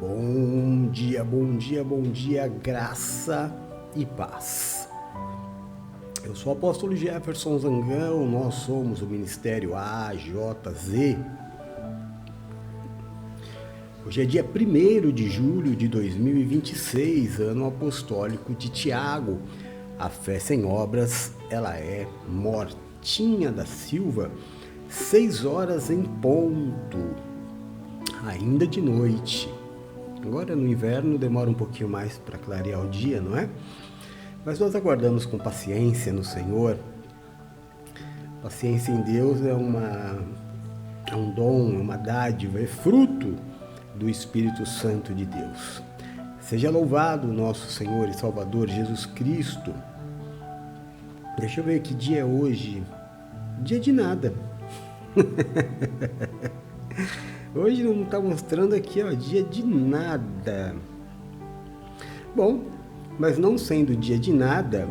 Bom dia, bom dia, bom dia, graça e paz. Eu sou o apóstolo Jefferson Zangão, nós somos o Ministério AJZ. Hoje é dia 1º de julho de 2026, ano apostólico de Tiago. A fé sem obras, ela é Mortinha da Silva, 6 horas em ponto, ainda de noite. Agora no inverno demora um pouquinho mais para clarear o dia, não é? Mas nós aguardamos com paciência no Senhor. Paciência em Deus é um dom, é uma dádiva, é fruto do Espírito Santo de Deus. Seja louvado nosso Senhor e Salvador Jesus Cristo. Deixa eu ver que dia é hoje. Dia de nada. Hoje não está mostrando aqui, ó, dia de nada. Bom, mas não sendo dia de nada,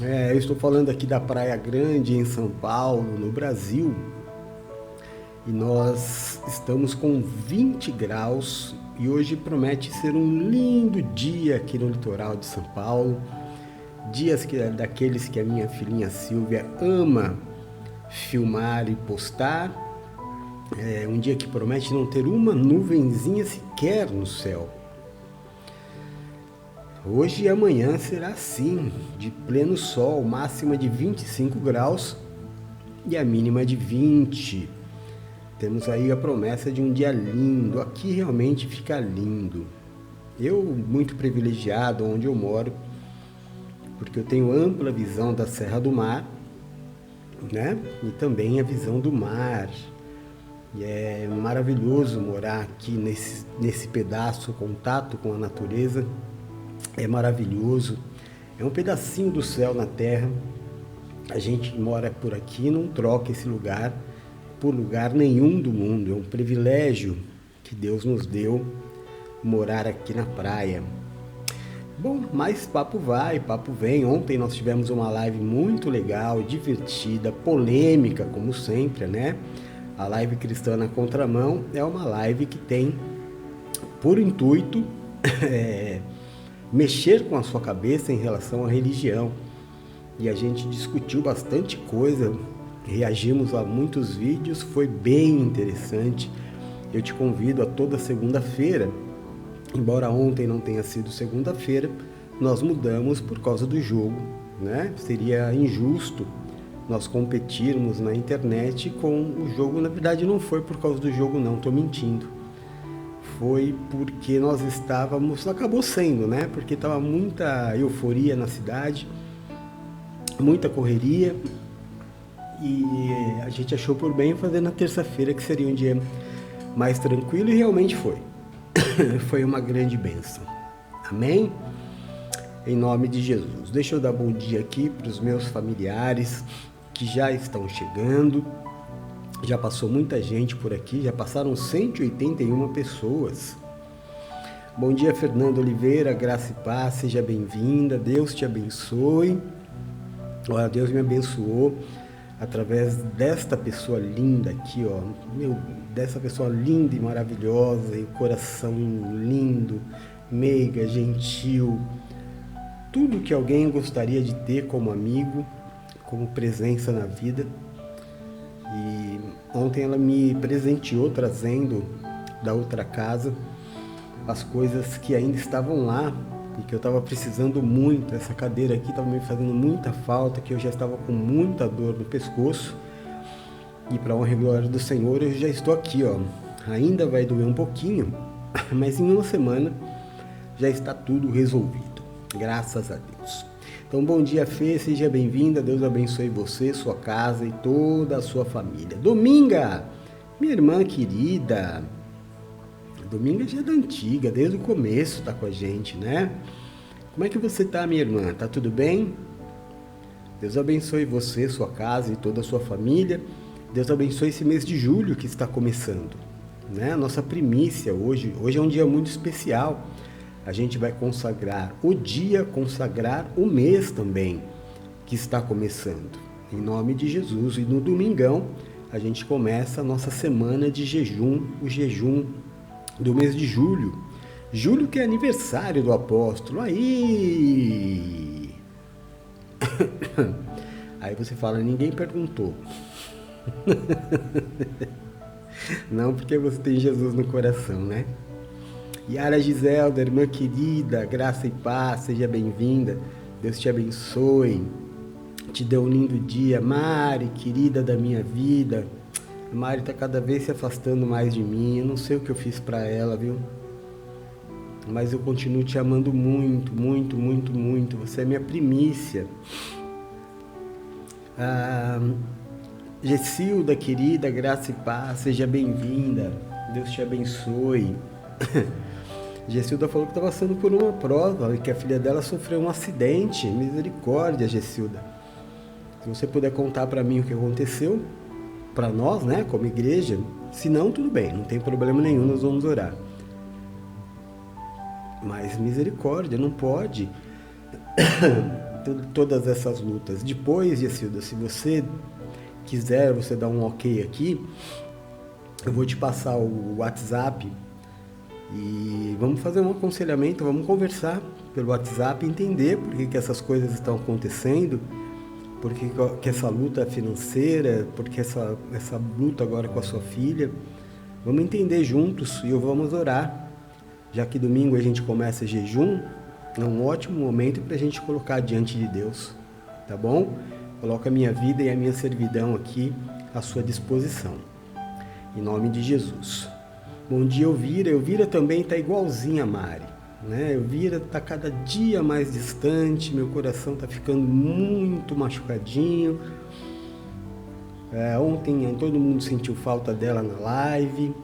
eu estou falando aqui da Praia Grande, em São Paulo, no Brasil, e nós estamos com 20 graus e hoje promete ser um lindo dia aqui no litoral de São Paulo, dias daqueles que a minha filhinha Silvia ama filmar e postar. É um dia que promete não ter uma nuvenzinha sequer no céu. Hoje e amanhã será assim, de pleno sol, máxima de 25 graus e a mínima de 20. Temos aí a promessa de um dia lindo, aqui realmente fica lindo. Eu, muito privilegiado onde eu moro, porque eu tenho ampla visão da Serra do Mar, né? E também a visão do mar. E é maravilhoso morar aqui nesse pedaço, contato com a natureza. É maravilhoso. É um pedacinho do céu na terra. A gente que mora por aqui não troca esse lugar por lugar nenhum do mundo. É um privilégio que Deus nos deu morar aqui na praia. Bom, mas papo vai, papo vem. Ontem nós tivemos uma live muito legal, divertida, polêmica, como sempre, né? A live Cristã na Contramão é uma live que tem por intuito mexer com a sua cabeça em relação à religião. E a gente discutiu bastante coisa, reagimos a muitos vídeos, foi bem interessante. Eu te convido a toda segunda-feira, embora ontem não tenha sido segunda-feira, nós mudamos por causa do jogo, né? Seria injusto nós competirmos na internet com o jogo. Na verdade não foi por causa do jogo não, estou mentindo. Foi porque nós estávamos, acabou sendo, né? Porque estava muita euforia na cidade, muita correria, e a gente achou por bem fazer na terça-feira, que seria um dia mais tranquilo, e realmente foi. Foi uma grande bênção. Amém? Em nome de Jesus. Deixa eu dar bom dia aqui para os meus familiares que já estão chegando. Já passou muita gente por aqui, já passaram 181 pessoas. Bom dia, Fernando Oliveira, graça e paz, seja bem-vinda, Deus te abençoe. Olha, Deus me abençoou através desta pessoa linda aqui, ó, dessa pessoa linda e maravilhosa, e coração lindo, meiga, gentil, tudo que alguém gostaria de ter como amigo, como presença na vida. E ontem ela me presenteou trazendo da outra casa as coisas que ainda estavam lá e que eu estava precisando muito. Essa cadeira aqui estava me fazendo muita falta, que eu já estava com muita dor no pescoço. E para honra e glória do Senhor, eu já estou aqui, ó. Ainda vai doer um pouquinho, mas em uma semana já está tudo resolvido. Graças a Deus. Então, bom dia, Fê, seja bem-vinda, Deus abençoe você, sua casa e toda a sua família. Dominga, minha irmã querida, Dominga já é da antiga, desde o começo tá com a gente, né? Como é que você tá, minha irmã? Tá tudo bem? Deus abençoe você, sua casa e toda a sua família. Deus abençoe esse mês de julho que está começando, né? Nossa primícia hoje é um dia muito especial. A gente vai consagrar o dia, consagrar o mês também, que está começando. Em nome de Jesus. E no domingão, a gente começa a nossa semana de jejum, o jejum do mês de julho. Julho que é aniversário do apóstolo. Aí você fala, ninguém perguntou. Não, porque você tem Jesus no coração, né? Yara Giselda, irmã querida, graça e paz, seja bem-vinda. Deus te abençoe. Te dê um lindo dia. Mari, querida da minha vida. A Mari está cada vez se afastando mais de mim. Eu não sei o que eu fiz para ela, viu? Mas eu continuo te amando muito, muito, muito, muito. Você é minha primícia. Gessilda, querida, graça e paz, seja bem-vinda. Deus te abençoe. Gessilda falou que está passando por uma prova e que a filha dela sofreu um acidente. Misericórdia, Gessilda. Se você puder contar para mim o que aconteceu, para nós, né, como igreja, se não, tudo bem, não tem problema nenhum, nós vamos orar. Mas misericórdia, não pode todas essas lutas. Depois, Gessilda, se você quiser, você dá um ok aqui, eu vou te passar o WhatsApp e vamos fazer um aconselhamento, vamos conversar pelo WhatsApp, entender por que essas coisas estão acontecendo, por que essa luta financeira, por que essa luta agora com a sua filha. Vamos entender juntos e vamos orar. Já que domingo a gente começa jejum, é um ótimo momento para a gente colocar diante de Deus, tá bom? Coloco a minha vida e a minha servidão aqui à sua disposição, em nome de Jesus. Bom dia, Elvira. Elvira também está igualzinha a Mari, né? Elvira está cada dia mais distante, meu coração está ficando muito machucadinho. Ontem todo mundo sentiu falta dela na live.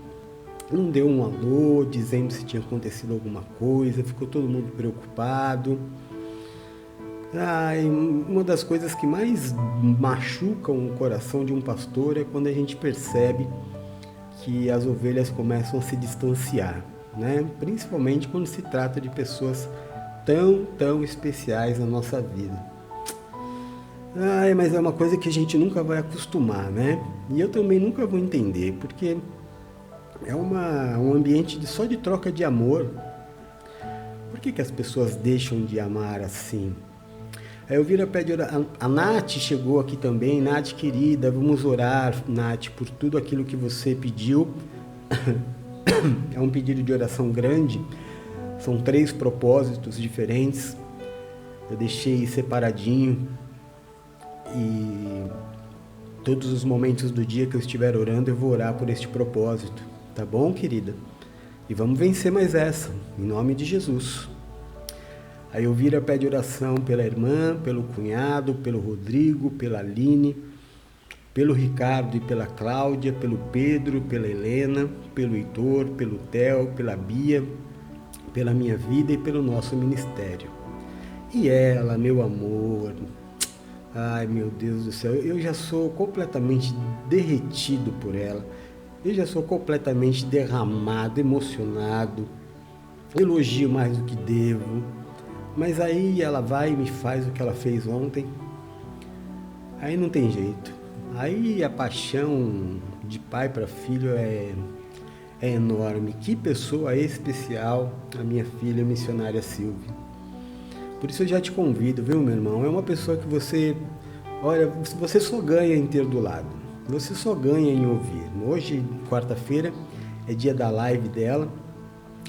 Não deu um alô, dizendo se tinha acontecido alguma coisa, ficou todo mundo preocupado. Uma das coisas que mais machucam o coração de um pastor é quando a gente percebe que as ovelhas começam a se distanciar, né? Principalmente quando se trata de pessoas tão especiais na nossa vida. Mas é uma coisa que a gente nunca vai acostumar, né? E eu também nunca vou entender, porque é um ambiente só de troca de amor. Por que as pessoas deixam de amar assim? A Elvira pede oração. A Nath chegou aqui também. Nath, querida, vamos orar, Nath, por tudo aquilo que você pediu. É um pedido de oração grande. São 3 propósitos diferentes. Eu deixei separadinho. E todos os momentos do dia que eu estiver orando, eu vou orar por este propósito. Tá bom, querida? E vamos vencer mais essa, em nome de Jesus. A Elvira pede oração pela irmã, pelo cunhado, pelo Rodrigo, pela Aline, pelo Ricardo e pela Cláudia, pelo Pedro, pela Helena, pelo Heitor, pelo Theo, pela Bia, pela minha vida e pelo nosso ministério. E ela, meu amor, ai meu Deus do céu, eu já sou completamente derretido por ela. Eu já sou completamente derramado, emocionado, elogio mais do que devo, mas aí ela vai e me faz o que ela fez ontem, aí não tem jeito. Aí a paixão de pai para filho é enorme. Que pessoa especial a minha filha missionária Silvia. Por isso eu já te convido, viu, meu irmão? É uma pessoa que você só ganha em ter do lado. Você só ganha em ouvir. Hoje, quarta-feira, é dia da live dela,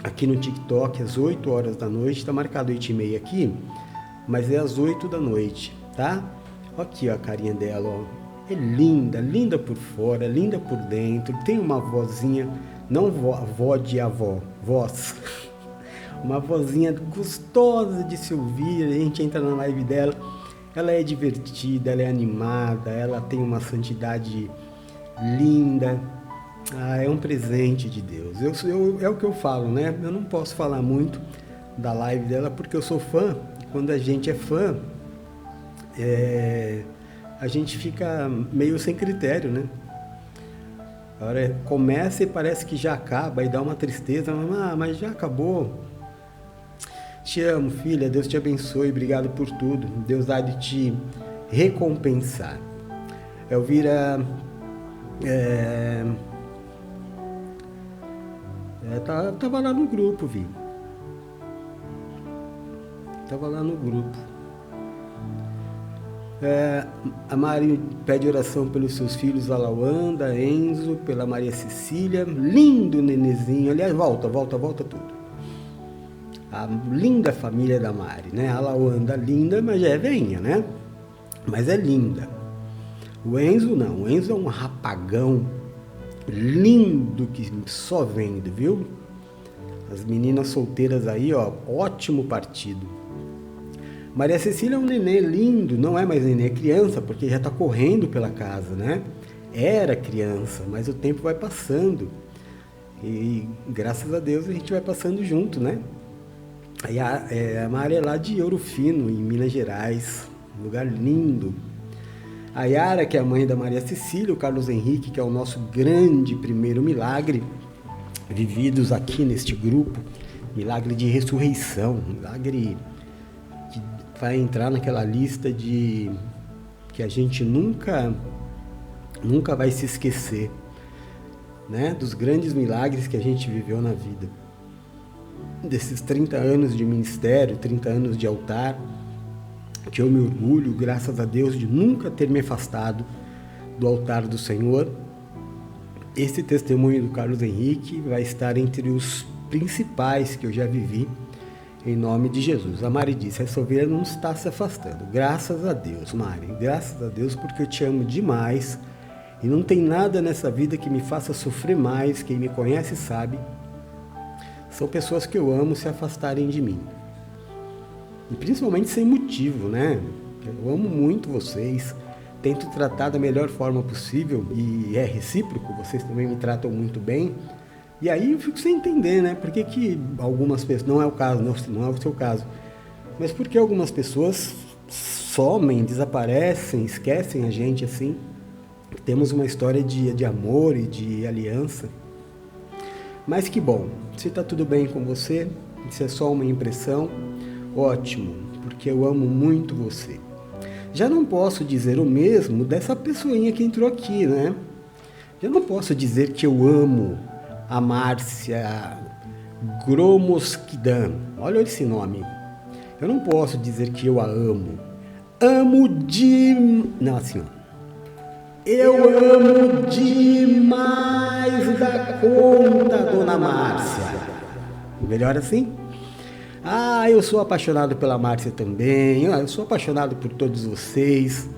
aqui no TikTok, às 8 horas da noite. Está marcado 8h30 aqui, mas é às 8 da noite, tá? Aqui, ó, a carinha dela, ó. É linda, linda por fora, linda por dentro. Tem uma vozinha, não vó de avó, voz. Uma vozinha gostosa de se ouvir. A gente entra na live dela. Ela é divertida, ela é animada, ela tem uma santidade linda. É um presente de Deus. É o que eu falo, né? Eu não posso falar muito da live dela porque eu sou fã. Quando a gente é fã, a gente fica meio sem critério, né? A hora começa e parece que já acaba, e dá uma tristeza, mas já acabou. Te amo, filha, Deus te abençoe, obrigado por tudo, Deus há de te recompensar. Elvira, Tava lá no grupo, Vi. Tava lá no grupo. A Mari pede oração pelos seus filhos, a Lawanda, Enzo, pela Maria Cecília. Lindo nenezinho. Aliás, volta tudo. A linda família da Mari, né? A Lawanda linda, mas já é veinha, né? Mas é linda. O Enzo não. O Enzo é um rapagão lindo que só vende, viu? As meninas solteiras aí, ó, ótimo partido. Maria Cecília é um nenê lindo, não é mais nenê, é criança, porque já tá correndo pela casa, né? Era criança, mas o tempo vai passando. E graças a Deus a gente vai passando junto, né? Aí a Maria é lá de Ouro Fino, em Minas Gerais, um lugar lindo. A Yara, que é a mãe da Maria Cecília, o Carlos Henrique, que é o nosso grande primeiro milagre, vividos aqui neste grupo, milagre de ressurreição, milagre que vai entrar naquela lista de que a gente nunca vai se esquecer, né, dos grandes milagres que a gente viveu na vida. Desses 30 anos de ministério, 30 anos de altar, que eu me orgulho, graças a Deus, de nunca ter me afastado do altar do Senhor. Esse testemunho do Carlos Henrique vai estar entre os principais que eu já vivi, em nome de Jesus. A Mari disse, essa ovelha não está se afastando. Graças a Deus, Mari, graças a Deus, porque eu te amo demais e não tem nada nessa vida que me faça sofrer mais. Quem me conhece sabe, são pessoas que eu amo se afastarem de mim. E principalmente sem motivo, né? Eu amo muito vocês, tento tratar da melhor forma possível e é recíproco, vocês também me tratam muito bem. E aí eu fico sem entender, né? Por que algumas pessoas, não é o caso, não é o seu caso, mas por que algumas pessoas somem, desaparecem, esquecem a gente assim? Temos uma história de amor e de aliança. Mas que bom, se está tudo bem com você, se é só uma impressão, ótimo, porque eu amo muito você. Já não posso dizer o mesmo dessa pessoinha que entrou aqui, né? Já não posso dizer que eu amo a Márcia Gromoskidan. Olha esse nome. Eu não posso dizer que eu a amo. Amo de... Não, assim, ó. Eu amo demais da conta, dona Márcia. Melhor assim? Eu sou apaixonado pela Márcia também. Eu sou apaixonado por todos vocês.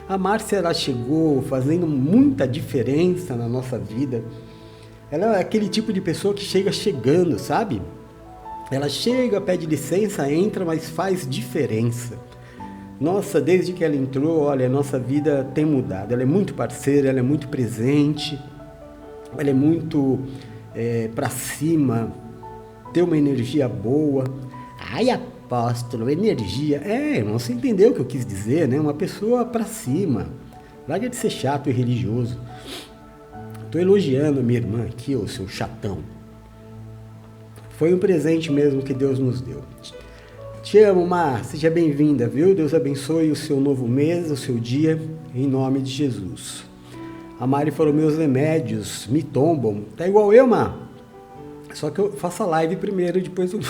A Márcia, ela chegou fazendo muita diferença na nossa vida. Ela é aquele tipo de pessoa que chega chegando, sabe? Ela chega, pede licença, entra, mas faz diferença. Nossa, desde que ela entrou, olha, a nossa vida tem mudado. Ela é muito parceira, ela é muito presente, ela é muito pra cima, tem uma energia boa. Ai, apóstolo, energia. Irmão, você entendeu o que eu quis dizer, né? Uma pessoa pra cima. Larga de ser chato e religioso. Tô elogiando a minha irmã aqui, ô seu chatão. Foi um presente mesmo que Deus nos deu. Te amo, Mar. Seja bem-vinda, viu? Deus abençoe o seu novo mês, o seu dia, em nome de Jesus. A Mari falou, meus remédios me tombam. Tá igual eu, Mar. Só que eu faço a live primeiro, depois eu...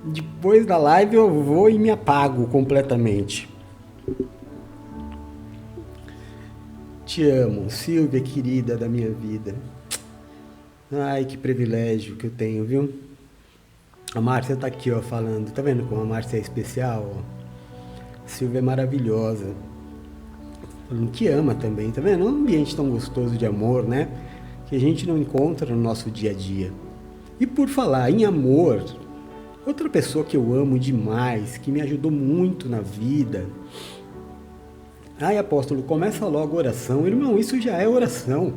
Depois da live eu vou e me apago completamente. Te amo, Silvia, querida da minha vida. Ai, que privilégio que eu tenho, viu? A Márcia tá aqui, ó, falando. Tá vendo como a Márcia é especial? Ó? Silvia é maravilhosa. Falando que ama também, tá vendo? Um ambiente tão gostoso de amor, né? Que a gente não encontra no nosso dia a dia. E por falar em amor, outra pessoa que eu amo demais, que me ajudou muito na vida. Ai, apóstolo, começa logo a oração. Irmão, isso já é oração.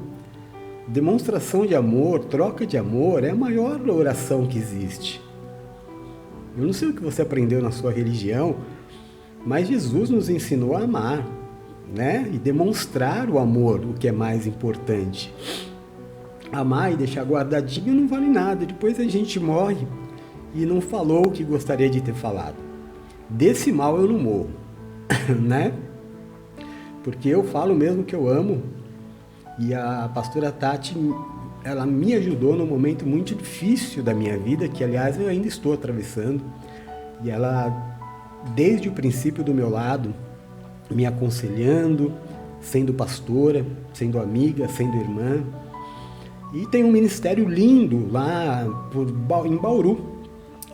Demonstração de amor, troca de amor, é a maior oração que existe. Eu não sei o que você aprendeu na sua religião, mas Jesus nos ensinou a amar, né? E demonstrar o amor, o que é mais importante. Amar e deixar guardadinho não vale nada. Depois a gente morre e não falou o que gostaria de ter falado. Desse mal eu não morro, né? Porque eu falo mesmo que eu amo. E a pastora Tati, ela me ajudou num momento muito difícil da minha vida, que aliás eu ainda estou atravessando. E ela, desde o princípio do meu lado, me aconselhando, sendo pastora, sendo amiga, sendo irmã. E tem um ministério lindo lá em Bauru.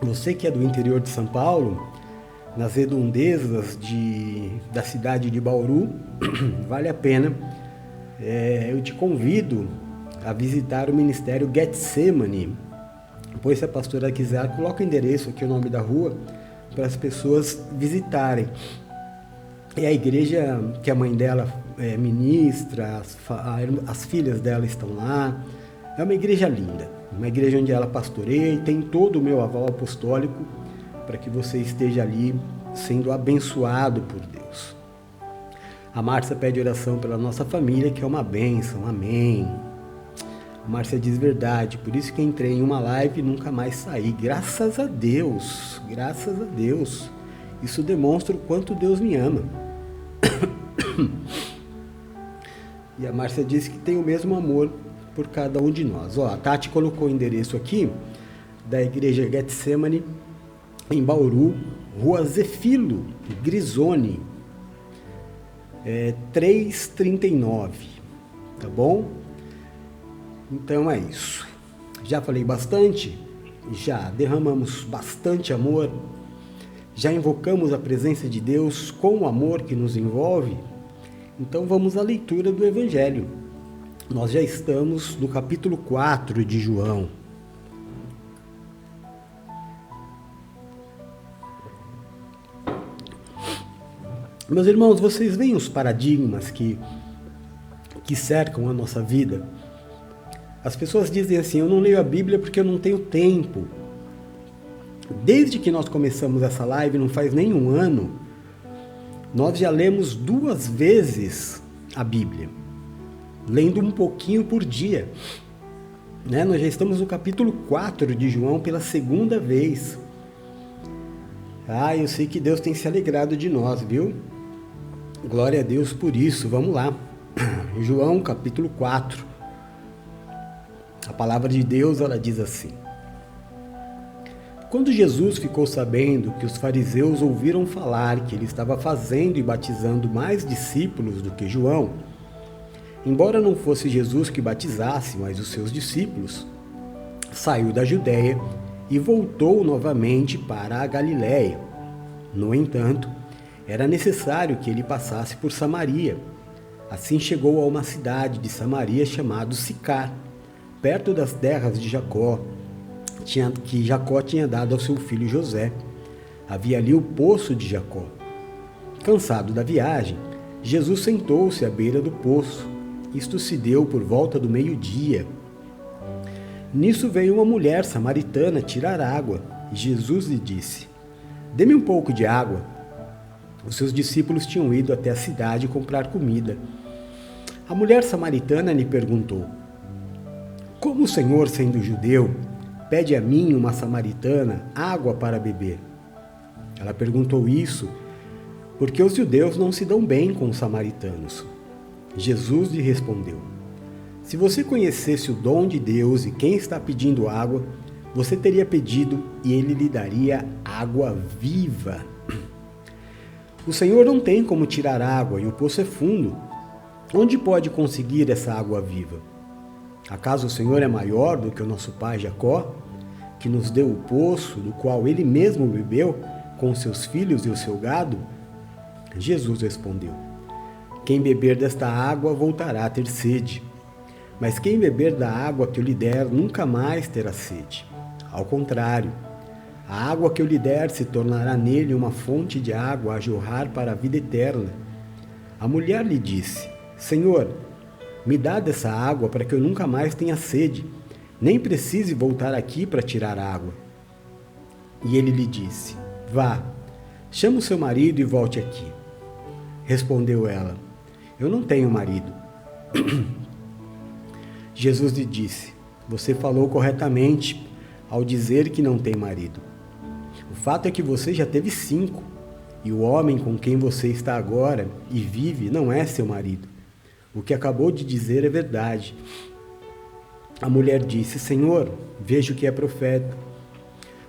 Você que é do interior de São Paulo, nas redondezas da cidade de Bauru, vale a pena. Eu te convido a visitar o Ministério Getsemane. Pois se a pastora quiser, coloca o endereço aqui, o nome da rua, para as pessoas visitarem. É a igreja que a mãe dela ministra, as filhas dela estão lá. É uma igreja linda, uma igreja onde ela pastoreia e tem todo o meu aval apostólico para que você esteja ali sendo abençoado por Deus. A Márcia pede oração pela nossa família, que é uma bênção, amém. A Márcia diz verdade, por isso que entrei em uma live e nunca mais saí. Graças a Deus, graças a Deus. Isso demonstra o quanto Deus me ama. E a Márcia disse que tem o mesmo amor por cada um de nós. A Tati colocou o endereço aqui da igreja Getsemane, em Bauru, Rua Zefilo Grisoni, 339, tá bom? Então é isso. Já falei bastante? Já derramamos bastante amor? Já invocamos a presença de Deus com o amor que nos envolve? Então vamos à leitura do Evangelho. Nós já estamos no capítulo 4 de João. Meus irmãos, vocês veem os paradigmas que cercam a nossa vida? As pessoas dizem assim, eu não leio a Bíblia porque eu não tenho tempo. Desde que nós começamos essa live, não faz nem um ano, nós já lemos 2 vezes a Bíblia, lendo um pouquinho por dia. Nós já estamos no capítulo 4 de João pela 2ª vez. Eu sei que Deus tem se alegrado de nós, viu? Glória a Deus por isso. Vamos lá. João capítulo 4. A palavra de Deus, ela diz assim: Quando Jesus ficou sabendo que os fariseus ouviram falar que ele estava fazendo e batizando mais discípulos do que João, embora não fosse Jesus que batizasse, mas os seus discípulos, saiu da Judéia e voltou novamente para a Galiléia. No entanto, era necessário que ele passasse por Samaria. Assim chegou a uma cidade de Samaria chamada Sicar, perto das terras de Jacó, que Jacó tinha dado ao seu filho José. Havia ali o poço de Jacó. Cansado da viagem, Jesus sentou-se à beira do poço. Isto se deu por volta do meio-dia. Nisso veio uma mulher samaritana tirar água. Jesus lhe disse: Dê-me um pouco de água. Os seus discípulos tinham ido até a cidade comprar comida. A mulher samaritana lhe perguntou: Como o Senhor, sendo judeu, pede a mim, uma samaritana, água para beber? Ela perguntou isso porque os judeus não se dão bem com os samaritanos. Jesus lhe respondeu: Se você conhecesse o dom de Deus e quem está pedindo água, você teria pedido e ele lhe daria água viva. O Senhor não tem como tirar água e o poço é fundo. Onde pode conseguir essa água viva? Acaso o Senhor é maior do que o nosso pai Jacó, que nos deu o poço, do qual ele mesmo bebeu, com seus filhos e o seu gado? Jesus respondeu: Quem beber desta água voltará a ter sede, mas quem beber da água que eu lhe der nunca mais terá sede. Ao contrário, a água que eu lhe der se tornará nele uma fonte de água a jorrar para a vida eterna. A mulher lhe disse: Senhor, me dá dessa água para que eu nunca mais tenha sede, nem precise voltar aqui para tirar água. E ele lhe disse: Vá, chama o seu marido e volte aqui. Respondeu ela: Eu não tenho marido. Jesus lhe disse: Você falou corretamente ao dizer que não tem marido. O fato é que você já teve 5, e o homem com quem você está agora e vive não é seu marido. O que acabou de dizer é verdade. A mulher disse: Senhor, vejo que é profeta.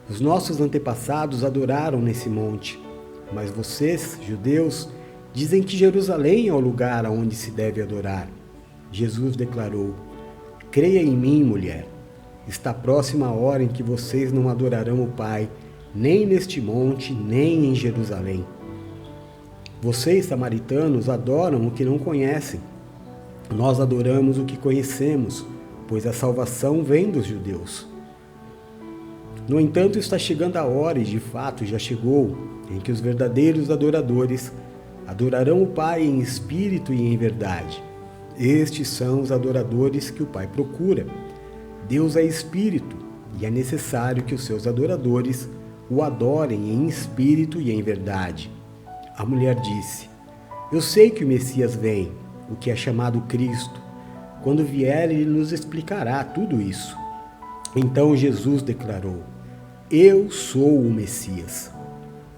Os nossos antepassados adoraram nesse monte, mas vocês, judeus, dizem que Jerusalém é o lugar aonde se deve adorar. Jesus declarou: Creia em mim, mulher. Está próxima a hora em que vocês não adorarão o Pai, nem neste monte, nem em Jerusalém. Vocês, samaritanos, adoram o que não conhecem. Nós adoramos o que conhecemos, pois a salvação vem dos judeus. No entanto, está chegando a hora, e de fato já chegou, em que os verdadeiros adoradores adorarão o Pai em espírito e em verdade. Estes são os adoradores que o Pai procura. Deus é espírito, e é necessário que os seus adoradores o adorem em espírito e em verdade. A mulher disse: Eu sei que o Messias vem, o que é chamado Cristo. Quando vier, ele nos explicará tudo isso. Então Jesus declarou: Eu sou o Messias.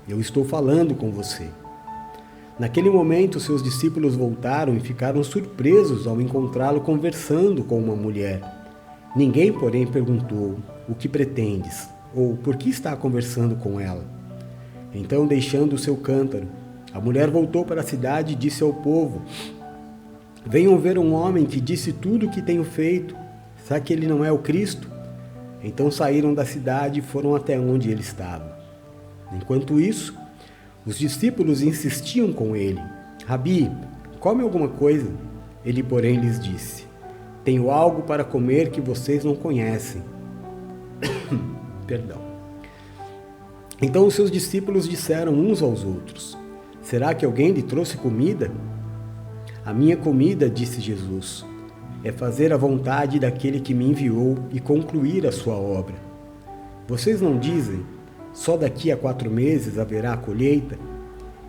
Eu estou falando com você. Naquele momento, seus discípulos voltaram e ficaram surpresos ao encontrá-lo conversando com uma mulher. Ninguém, porém, perguntou: O que pretendes? Ou por que está conversando com ela? Então, deixando o seu cântaro, a mulher voltou para a cidade e disse ao povo: Venham ver um homem que disse tudo o que tenho feito. Será que ele não é o Cristo? Então saíram da cidade e foram até onde ele estava. Enquanto isso, os discípulos insistiam com ele: Rabi, come alguma coisa. Ele, porém, lhes disse: Tenho algo para comer que vocês não conhecem. Perdão. Então os seus discípulos disseram uns aos outros: Será que alguém lhe trouxe comida? A minha comida, disse Jesus, é fazer a vontade daquele que me enviou e concluir a sua obra. Vocês não dizem: Só daqui a 4 meses haverá a colheita?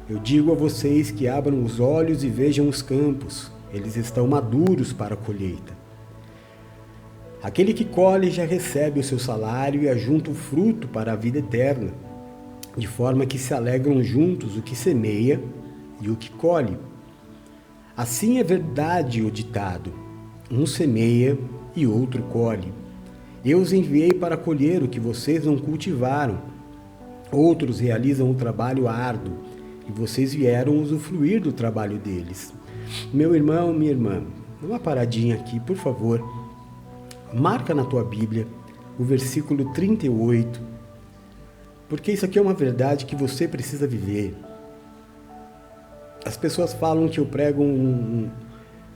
Eu digo a vocês que abram os olhos e vejam os campos. Eles estão maduros para a colheita. Aquele que colhe já recebe o seu salário e ajunta o fruto para a vida eterna, de forma que se alegram juntos o que semeia e o que colhe. Assim é verdade o ditado: um semeia e outro colhe. Eu os enviei para colher o que vocês não cultivaram. Outros realizam um trabalho árduo e vocês vieram usufruir do trabalho deles. Meu irmão, minha irmã, dá uma paradinha aqui, por favor. Marca na tua Bíblia o versículo 38, porque isso aqui é uma verdade que você precisa viver. As pessoas falam que eu prego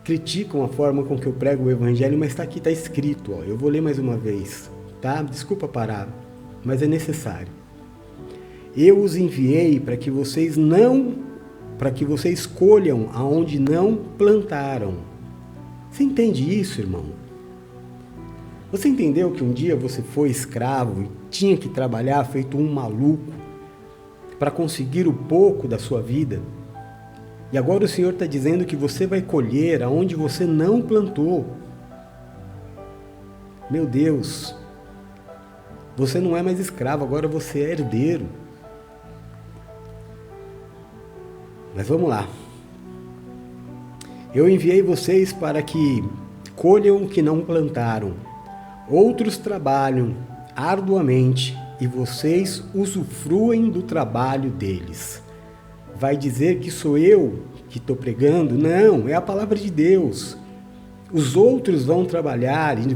criticam a forma com que eu prego o Evangelho, mas está aqui, está escrito. Ó. Eu vou ler mais uma vez, tá? Desculpa parar, mas é necessário. Eu os enviei para que vocês colham aonde não plantaram. Você entende isso, irmão? Você entendeu que um dia você foi escravo e tinha que trabalhar feito um maluco para conseguir o pouco da sua vida? E agora o Senhor está dizendo que você vai colher aonde você não plantou. Meu Deus, você não é mais escravo, agora você é herdeiro. Mas vamos lá. Eu enviei vocês para que colham o que não plantaram. Outros trabalham arduamente e vocês usufruem do trabalho deles. Vai dizer que sou eu que estou pregando? Não, é a palavra de Deus. Os outros vão trabalhar e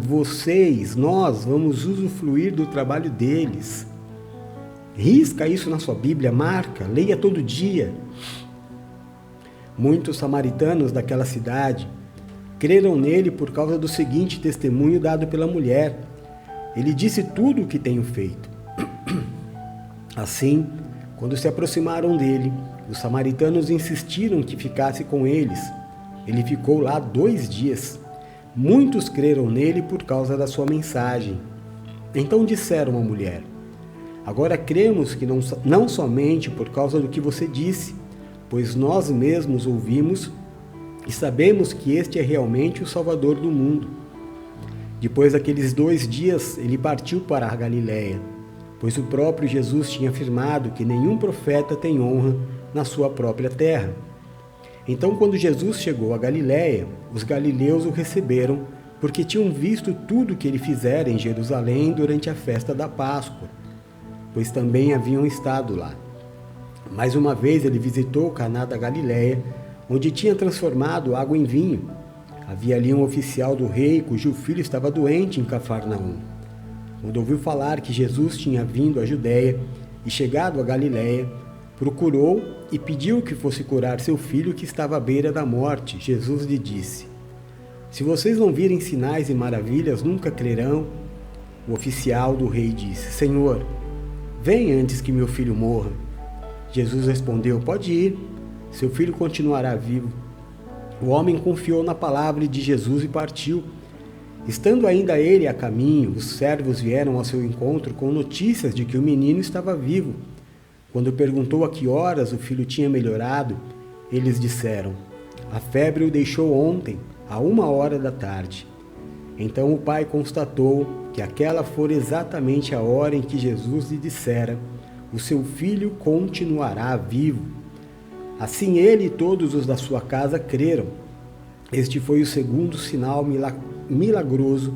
nós vamos usufruir do trabalho deles. Risca isso na sua Bíblia, marca, leia todo dia. Muitos samaritanos daquela cidade creram nele por causa do seguinte testemunho dado pela mulher: Ele disse tudo o que tenho feito. Assim, quando se aproximaram dele, os samaritanos insistiram que ficasse com eles. Ele ficou lá 2 dias. Muitos creram nele por causa da sua mensagem. Então disseram à mulher: Agora cremos que não somente por causa do que você disse, pois nós mesmos ouvimos e sabemos que este é realmente o Salvador do mundo. Depois daqueles 2 dias, ele partiu para a Galiléia, pois o próprio Jesus tinha afirmado que nenhum profeta tem honra na sua própria terra. Então, quando Jesus chegou a Galiléia, os galileus o receberam, porque tinham visto tudo o que ele fizera em Jerusalém durante a festa da Páscoa, pois também haviam estado lá. Mais uma vez ele visitou Caná da Galiléia, onde tinha transformado água em vinho. Havia ali um oficial do rei, cujo filho estava doente em Cafarnaum. Quando ouviu falar que Jesus tinha vindo à Judéia e chegado a Galiléia, procurou e pediu que fosse curar seu filho que estava à beira da morte. Jesus lhe disse: se vocês não virem sinais e maravilhas, nunca crerão. O oficial do rei disse: Senhor, vem antes que meu filho morra. Jesus respondeu: pode ir, seu filho continuará vivo. O homem confiou na palavra de Jesus e partiu. Estando ainda ele a caminho, os servos vieram ao seu encontro com notícias de que o menino estava vivo. Quando perguntou a que horas o filho tinha melhorado, eles disseram: a febre o deixou ontem, à 1h da tarde. Então o pai constatou que aquela fora exatamente a hora em que Jesus lhe dissera: o seu filho continuará vivo. Assim ele e todos os da sua casa creram. Este foi o segundo sinal milagroso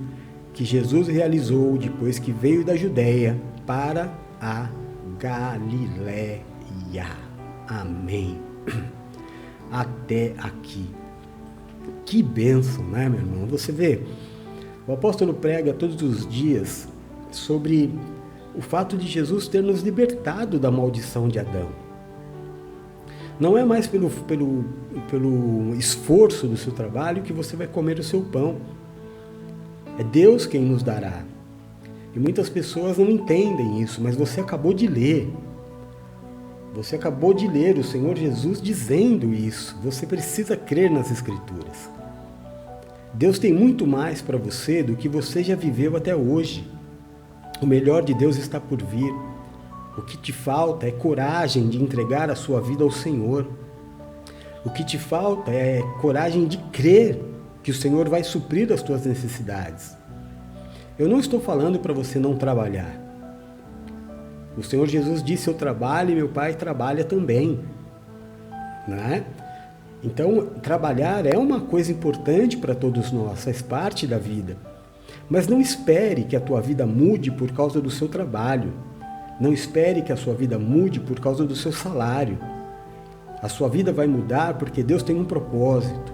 que Jesus realizou depois que veio da Judéia para a Galiléia. Amém. Até aqui. Que bênção, né, meu irmão? Você vê, o apóstolo prega todos os dias sobre o fato de Jesus ter nos libertado da maldição de Adão. Não é mais pelo esforço do seu trabalho que você vai comer o seu pão. É Deus quem nos dará. E muitas pessoas não entendem isso, mas você acabou de ler. Você acabou de ler o Senhor Jesus dizendo isso. Você precisa crer nas Escrituras. Deus tem muito mais para você do que você já viveu até hoje. O melhor de Deus está por vir. O que te falta é coragem de entregar a sua vida ao Senhor. O que te falta é coragem de crer que o Senhor vai suprir as tuas necessidades. Eu não estou falando para você não trabalhar. O Senhor Jesus disse: eu trabalho e meu Pai trabalha também. Né? Então, trabalhar é uma coisa importante para todos nós, faz parte da vida. Mas não espere que a tua vida mude por causa do seu trabalho. Não espere que a sua vida mude por causa do seu salário. A sua vida vai mudar porque Deus tem um propósito.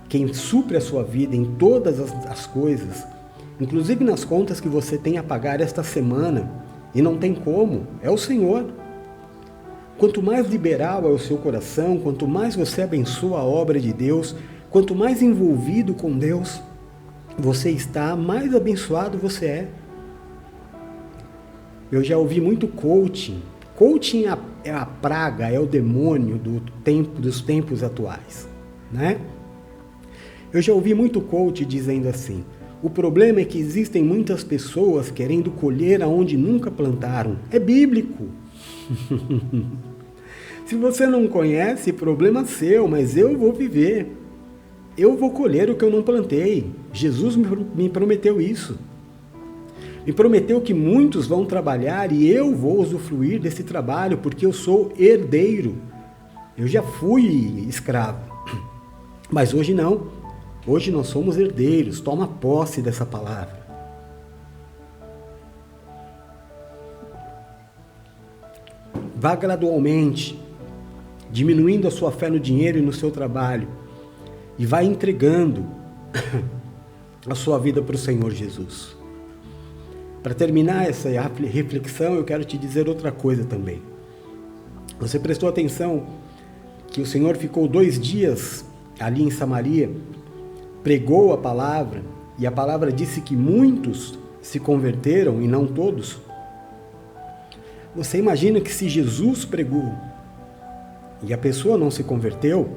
Quem supre a sua vida em todas as coisas, inclusive nas contas que você tem a pagar esta semana, e não tem como, é o Senhor. Quanto mais liberal é o seu coração, quanto mais você abençoa a obra de Deus, quanto mais envolvido com Deus você está, mais abençoado você é. Eu já ouvi muito coaching. Coaching é a praga, é o demônio dos tempos atuais, né? Eu já ouvi muito coach dizendo assim: o problema é que existem muitas pessoas querendo colher aonde nunca plantaram. É bíblico. Se você não conhece, problema seu, mas eu vou viver. Eu vou colher o que eu não plantei. Jesus me prometeu isso. Me prometeu que muitos vão trabalhar e eu vou usufruir desse trabalho, porque eu sou herdeiro. Eu já fui escravo, mas hoje não. Hoje nós somos herdeiros. Toma posse dessa palavra. Vá gradualmente, diminuindo a sua fé no dinheiro e no seu trabalho, e vá entregando a sua vida para o Senhor Jesus. Para terminar essa reflexão, eu quero te dizer outra coisa também. Você prestou atenção que o Senhor ficou 2 dias ali em Samaria, pregou a palavra, e a palavra disse que muitos se converteram e não todos? Você imagina que se Jesus pregou e a pessoa não se converteu,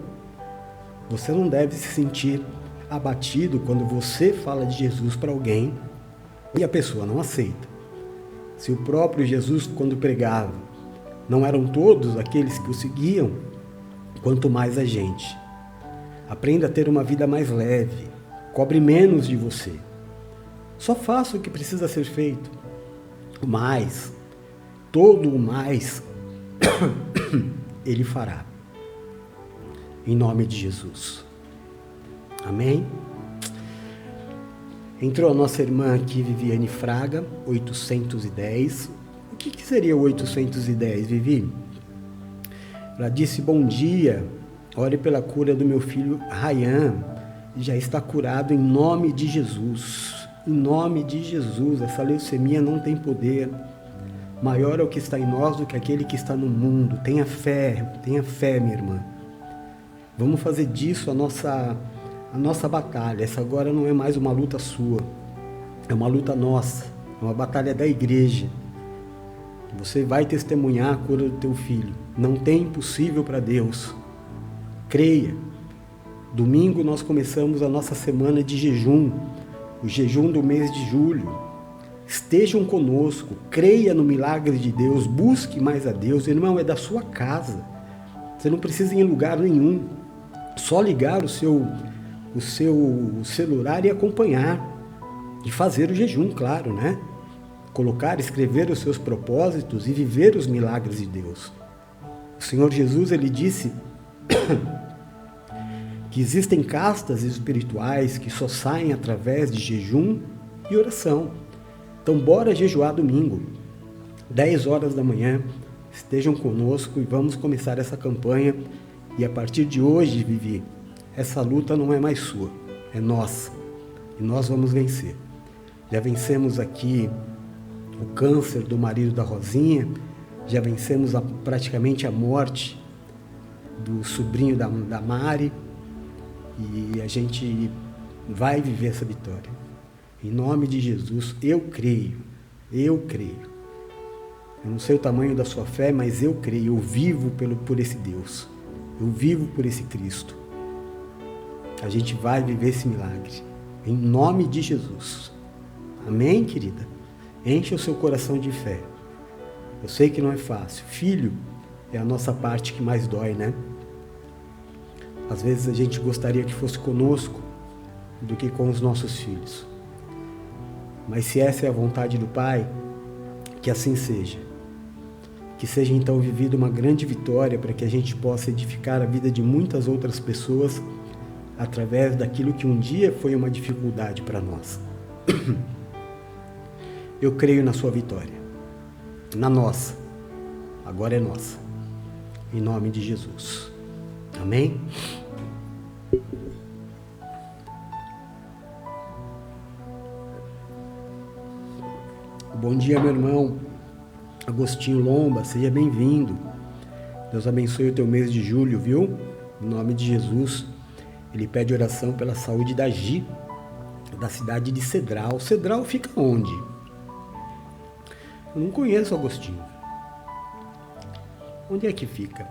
você não deve se sentir abatido quando você fala de Jesus para alguém e a pessoa não aceita. Se o próprio Jesus, quando pregava, não eram todos aqueles que o seguiam, quanto mais a gente. Aprenda a ter uma vida mais leve, cobre menos de você. Só faça o que precisa ser feito. O mais, todo o mais, Ele fará. em nome de Jesus. Amém? Entrou a nossa irmã aqui, Viviane Fraga, 810. O que seria o 810, Vivi? Ela disse: bom dia, ore pela cura do meu filho Ryan, já está curado em nome de Jesus. Em nome de Jesus, essa leucemia não tem poder. Maior é o que está em nós do que aquele que está no mundo. Tenha fé, minha irmã. Vamos fazer disso a nossa batalha. Essa agora não é mais uma luta sua, é uma luta nossa, é uma batalha da igreja. Você vai testemunhar a cura do teu filho. Não tem impossível para Deus. Creia. Domingo nós começamos a nossa semana de jejum, o jejum do mês de julho. Estejam conosco, creia no milagre de Deus, busque mais a Deus. Irmão, é da sua casa. Você não precisa ir em lugar nenhum. Só ligar o seu celular e acompanhar. E fazer o jejum, claro, né? Colocar, escrever os seus propósitos e viver os milagres de Deus. O Senhor Jesus, ele disse que existem castas espirituais que só saem através de jejum e oração. Então, bora jejuar domingo, 10 horas da manhã, estejam conosco e vamos começar essa campanha. E a partir de hoje, Vivi, essa luta não é mais sua, é nossa. E nós vamos vencer. Já vencemos aqui o câncer do marido da Rosinha, já vencemos praticamente a morte do sobrinho da Mari, e a gente vai viver essa vitória. Em nome de Jesus, eu creio. Eu não sei o tamanho da sua fé, mas eu creio, eu vivo por esse Deus, eu vivo por esse Cristo. A gente vai viver esse milagre, em nome de Jesus. Amém, querida? Enche o seu coração de fé. Eu sei que não é fácil. Filho é a nossa parte que mais dói, né? Às vezes a gente gostaria que fosse conosco do que com os nossos filhos. Mas se essa é a vontade do Pai, que assim seja. Que seja então vivida uma grande vitória para que a gente possa edificar a vida de muitas outras pessoas através daquilo que um dia foi uma dificuldade para nós. Eu creio na sua vitória. Na nossa. Agora é nossa. Em nome de Jesus. Amém? Bom dia, meu irmão Agostinho Lomba, seja bem-vindo. Deus abençoe o teu mês de julho, viu? Em nome de Jesus. Ele pede oração pela saúde da Gi, da cidade de Cedral. Cedral fica onde? Eu não conheço, Agostinho. Onde é que fica?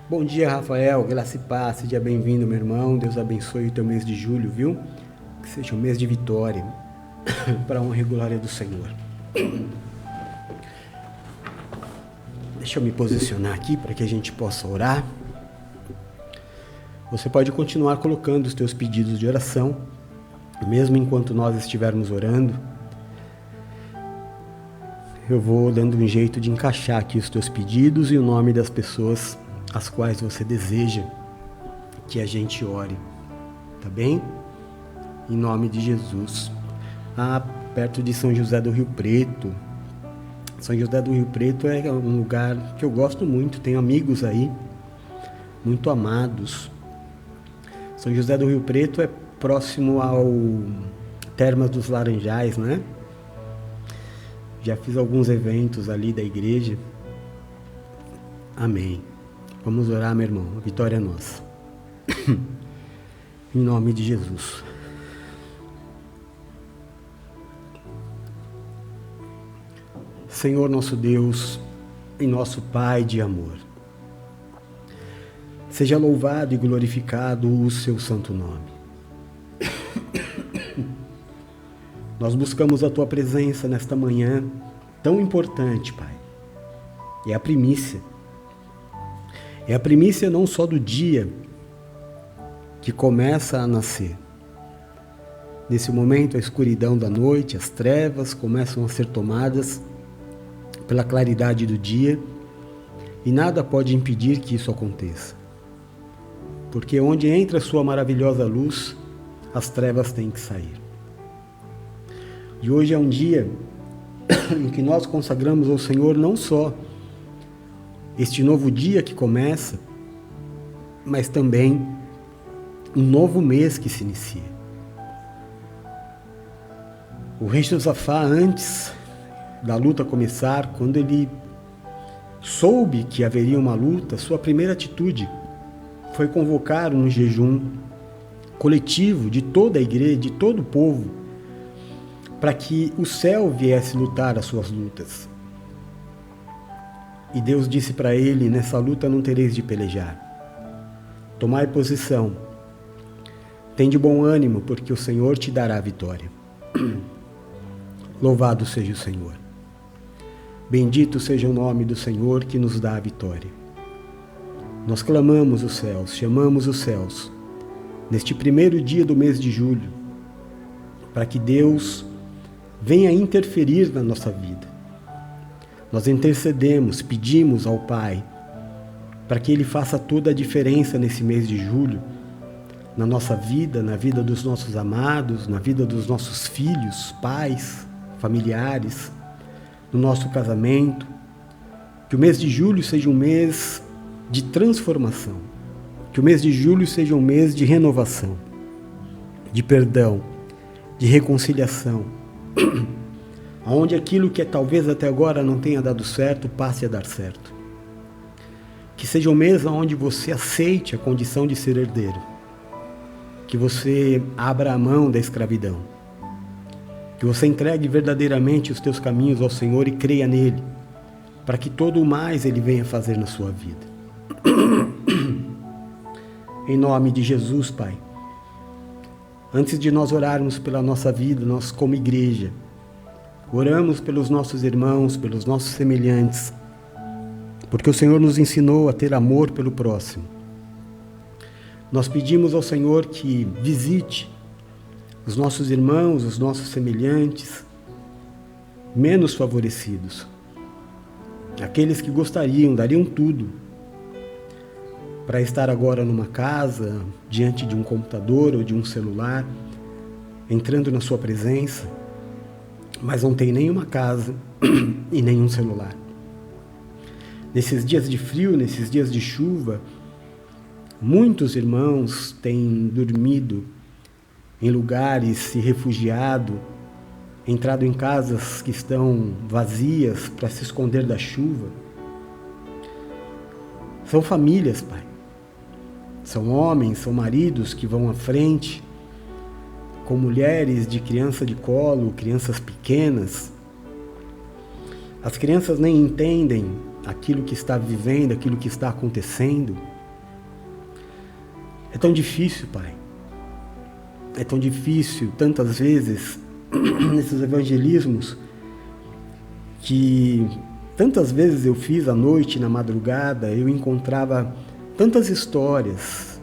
Bom dia, Rafael, graça e paz, seja bem-vindo, meu irmão. Deus abençoe o teu mês de julho, viu? Que seja um mês de vitória, para a honra e glória do Senhor. Deixa eu me posicionar aqui para que a gente possa orar. Você pode continuar colocando os teus pedidos de oração, mesmo enquanto nós estivermos orando. Eu vou dando um jeito de encaixar aqui os teus pedidos e o nome das pessoas as quais você deseja que a gente ore, tá bem? Em nome de Jesus. Perto de São José do Rio Preto. São José do Rio Preto é um lugar que eu gosto muito, tenho amigos aí, muito amados. São José do Rio Preto é próximo ao Termas dos Laranjais, né? Já fiz alguns eventos ali da igreja. Amém. Vamos orar, meu irmão. A vitória é nossa. Em nome de Jesus. Senhor nosso Deus e nosso Pai de amor, seja louvado e glorificado o seu santo nome. Nós buscamos a tua presença nesta manhã tão importante, Pai. É a primícia. É a primícia não só do dia que começa a nascer. Nesse momento, a escuridão da noite, as trevas começam a ser tomadas pela claridade do dia, e nada pode impedir que isso aconteça. porque onde entra a sua maravilhosa luz, as trevas têm que sair. E hoje é um dia em que nós consagramos ao Senhor não só este novo dia que começa, mas também um novo mês que se inicia. O rei Josafá, antes da luta começar, quando ele soube que haveria uma luta, sua primeira atitude foi convocar um jejum coletivo de toda a igreja, de todo o povo, para que o céu viesse lutar as suas lutas. E Deus disse para ele: nessa luta não tereis de pelejar. Tomai posição. Tende bom ânimo, porque o Senhor te dará a vitória. Louvado seja o Senhor. Bendito seja o nome do Senhor que nos dá a vitória. Nós clamamos os céus, chamamos os céus, neste primeiro dia do mês de julho, para que Deus venha interferir na nossa vida. Nós intercedemos, pedimos ao Pai, para que Ele faça toda a diferença nesse mês de julho, na nossa vida, na vida dos nossos amados, na vida dos nossos filhos, pais, familiares, no nosso casamento. Que o mês de julho seja um mês de transformação, que o mês de julho seja um mês de renovação, de perdão, de reconciliação, onde aquilo que talvez até agora não tenha dado certo, passe a dar certo. Que seja um mês onde você aceite a condição de ser herdeiro, que você abra a mão da escravidão, que você entregue verdadeiramente os teus caminhos ao Senhor e creia nele, para que todo o mais Ele venha fazer na sua vida. Em nome de Jesus, Pai, antes de nós orarmos pela nossa vida, nós como igreja, oramos pelos nossos irmãos, pelos nossos semelhantes, porque o Senhor nos ensinou a ter amor pelo próximo. Nós pedimos ao Senhor que visite os nossos irmãos, os nossos semelhantes, menos favorecidos, aqueles que gostariam, dariam tudo para estar agora numa casa, diante de um computador ou de um celular, entrando na sua presença, mas não tem nenhuma casa e nenhum celular. Nesses dias de frio, nesses dias de chuva, muitos irmãos têm dormido em lugares, se refugiado, entrado em casas que estão vazias para se esconder da chuva. São famílias, Pai. São homens, são maridos que vão à frente, com mulheres de criança de colo, crianças pequenas. As crianças nem entendem aquilo que está vivendo, aquilo que está acontecendo. É tão difícil, Pai. É tão difícil, tantas vezes, nesses evangelismos, que tantas vezes eu fiz à noite, na madrugada, eu encontrava tantas histórias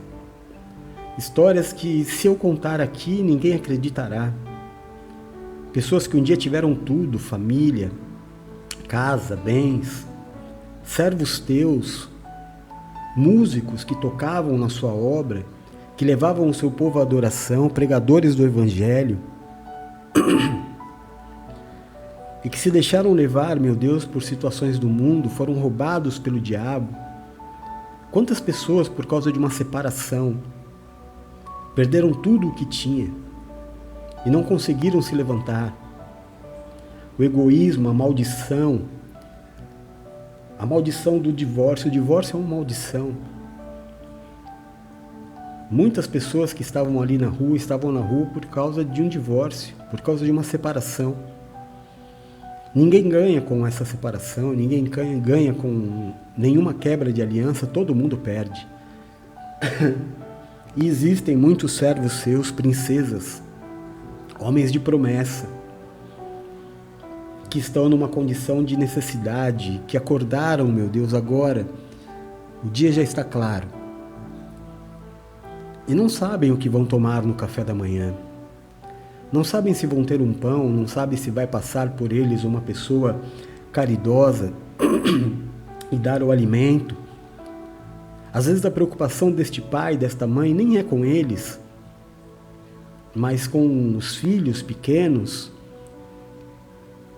que se eu contar aqui, ninguém acreditará. Pessoas que um dia tiveram tudo, família, casa, bens, servos teus, músicos que tocavam na sua obra, que levavam o seu povo à adoração, pregadores do Evangelho, e que se deixaram levar, meu Deus, por situações do mundo, foram roubados pelo diabo. Quantas pessoas, por causa de uma separação, perderam tudo o que tinha e não conseguiram se levantar. O egoísmo, a maldição do divórcio. O divórcio é uma maldição. Muitas pessoas que estavam ali na rua, estavam na rua por causa de um divórcio, por causa de uma separação. Ninguém ganha com essa separação, ninguém ganha com nenhuma quebra de aliança, todo mundo perde. E existem muitos servos seus, princesas, homens de promessa, que estão numa condição de necessidade, que acordaram, meu Deus, agora, o dia já está claro, e não sabem o que vão tomar no café da manhã, não sabem se vão ter um pão, não sabem se vai passar por eles uma pessoa caridosa e dar o alimento. Às vezes a preocupação deste pai, desta mãe, nem é com eles, mas com os filhos pequenos,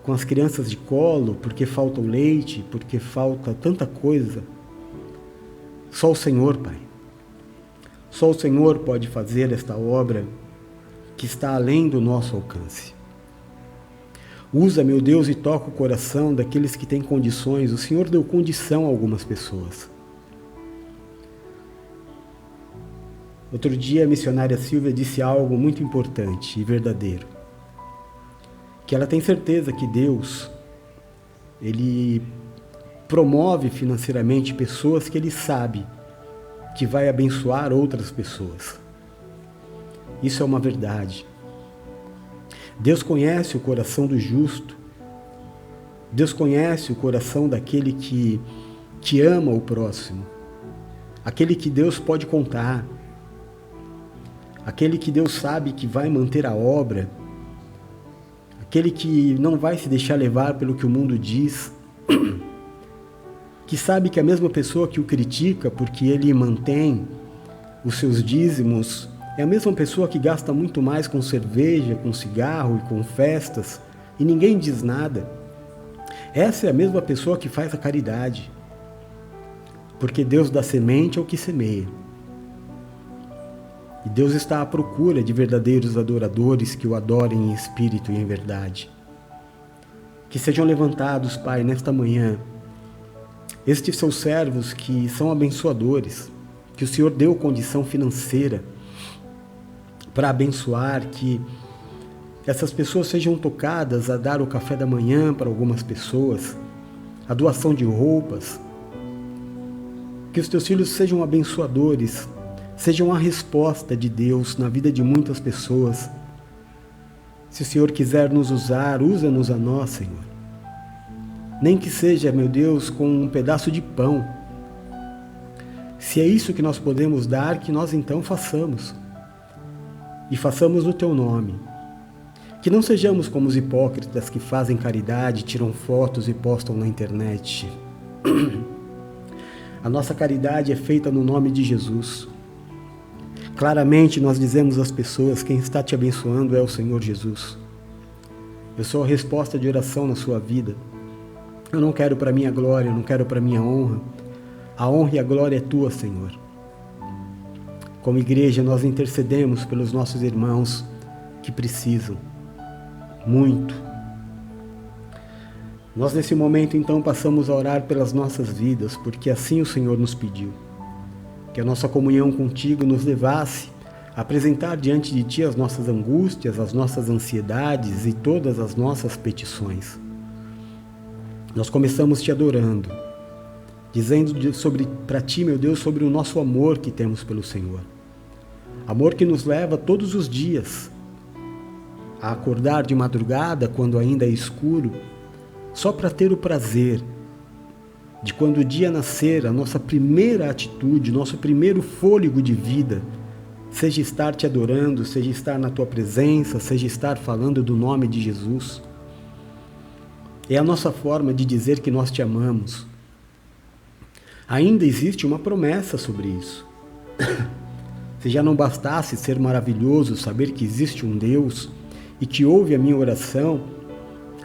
com as crianças de colo, porque falta o leite, porque falta tanta coisa. Só o Senhor, Pai. Só o Senhor pode fazer esta obra que está além do nosso alcance. Usa, meu Deus, e toca o coração daqueles que têm condições. O Senhor deu condição a algumas pessoas. Outro dia a missionária Silvia disse algo muito importante e verdadeiro. Que ela tem certeza que Deus, Ele promove financeiramente pessoas que Ele sabe que vai abençoar outras pessoas. Isso é uma verdade. Deus conhece o coração do justo. Deus conhece o coração daquele que ama o próximo. Aquele que Deus pode contar. Aquele que Deus sabe que vai manter a obra. Aquele que não vai se deixar levar pelo que o mundo diz. Que sabe que a mesma pessoa que o critica porque ele mantém os seus dízimos é a mesma pessoa que gasta muito mais com cerveja, com cigarro e com festas e ninguém diz nada. Essa é a mesma pessoa que faz a caridade. Porque Deus dá semente ao que semeia. E Deus está à procura de verdadeiros adoradores que o adorem em espírito e em verdade. Que sejam levantados, Pai, nesta manhã, estes seus servos que são abençoadores, que o Senhor deu condição financeira para abençoar, que essas pessoas sejam tocadas a dar o café da manhã para algumas pessoas, a doação de roupas, que os teus filhos sejam abençoadores, sejam a resposta de Deus na vida de muitas pessoas. Se o Senhor quiser nos usar, usa-nos a nós, Senhor. Nem que seja, meu Deus, com um pedaço de pão. Se é isso que nós podemos dar, que nós então façamos. E façamos no Teu nome. Que não sejamos como os hipócritas que fazem caridade, tiram fotos e postam na internet. A nossa caridade é feita no nome de Jesus. Claramente nós dizemos às pessoas, quem está te abençoando é o Senhor Jesus. Eu sou a resposta de oração na sua vida. Eu não quero para minha glória, eu não quero para minha honra. A honra e a glória é tua, Senhor. Como igreja, nós intercedemos pelos nossos irmãos que precisam muito. Nós, nesse momento, então, passamos a orar pelas nossas vidas, porque assim o Senhor nos pediu. Que a nossa comunhão contigo nos levasse a apresentar diante de ti as nossas angústias, as nossas ansiedades e todas as nossas petições. Nós começamos te adorando, dizendo para ti, meu Deus, sobre o nosso amor que temos pelo Senhor. Amor que nos leva todos os dias a acordar de madrugada, quando ainda é escuro, só para ter o prazer de quando o dia nascer, a nossa primeira atitude, nosso primeiro fôlego de vida, seja estar te adorando, seja estar na tua presença, seja estar falando do nome de Jesus. É a nossa forma de dizer que nós te amamos. Ainda existe uma promessa sobre isso. Se já não bastasse ser maravilhoso, saber que existe um Deus e que ouve a minha oração,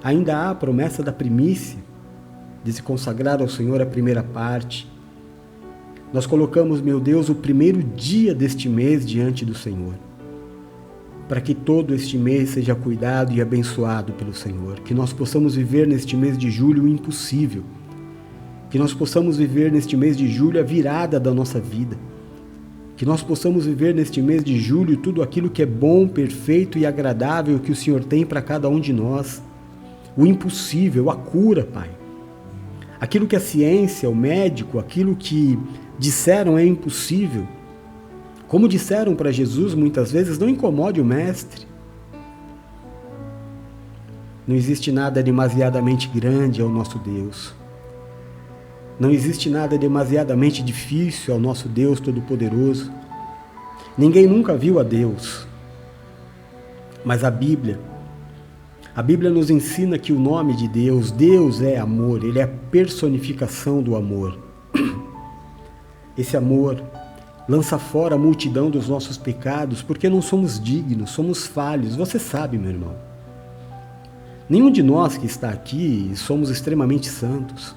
ainda há a promessa da primícia, de se consagrar ao Senhor a primeira parte. Nós colocamos, meu Deus, o primeiro dia deste mês diante do Senhor, para que todo este mês seja cuidado e abençoado pelo Senhor, que nós possamos viver neste mês de julho o impossível, que nós possamos viver neste mês de julho a virada da nossa vida, que nós possamos viver neste mês de julho tudo aquilo que é bom, perfeito e agradável que o Senhor tem para cada um de nós, o impossível, a cura, Pai. Aquilo que a ciência, o médico, aquilo que disseram é impossível, como disseram para Jesus muitas vezes, não incomode o Mestre. Não existe nada demasiadamente grande ao nosso Deus. Não existe nada demasiadamente difícil ao nosso Deus Todo-Poderoso. Ninguém nunca viu a Deus. Mas a Bíblia nos ensina que o nome de Deus, Deus é amor, Ele é a personificação do amor. esse amor lança fora a multidão dos nossos pecados, porque não somos dignos, somos falhos. Você sabe, meu irmão. Nenhum de nós que está aqui somos extremamente santos.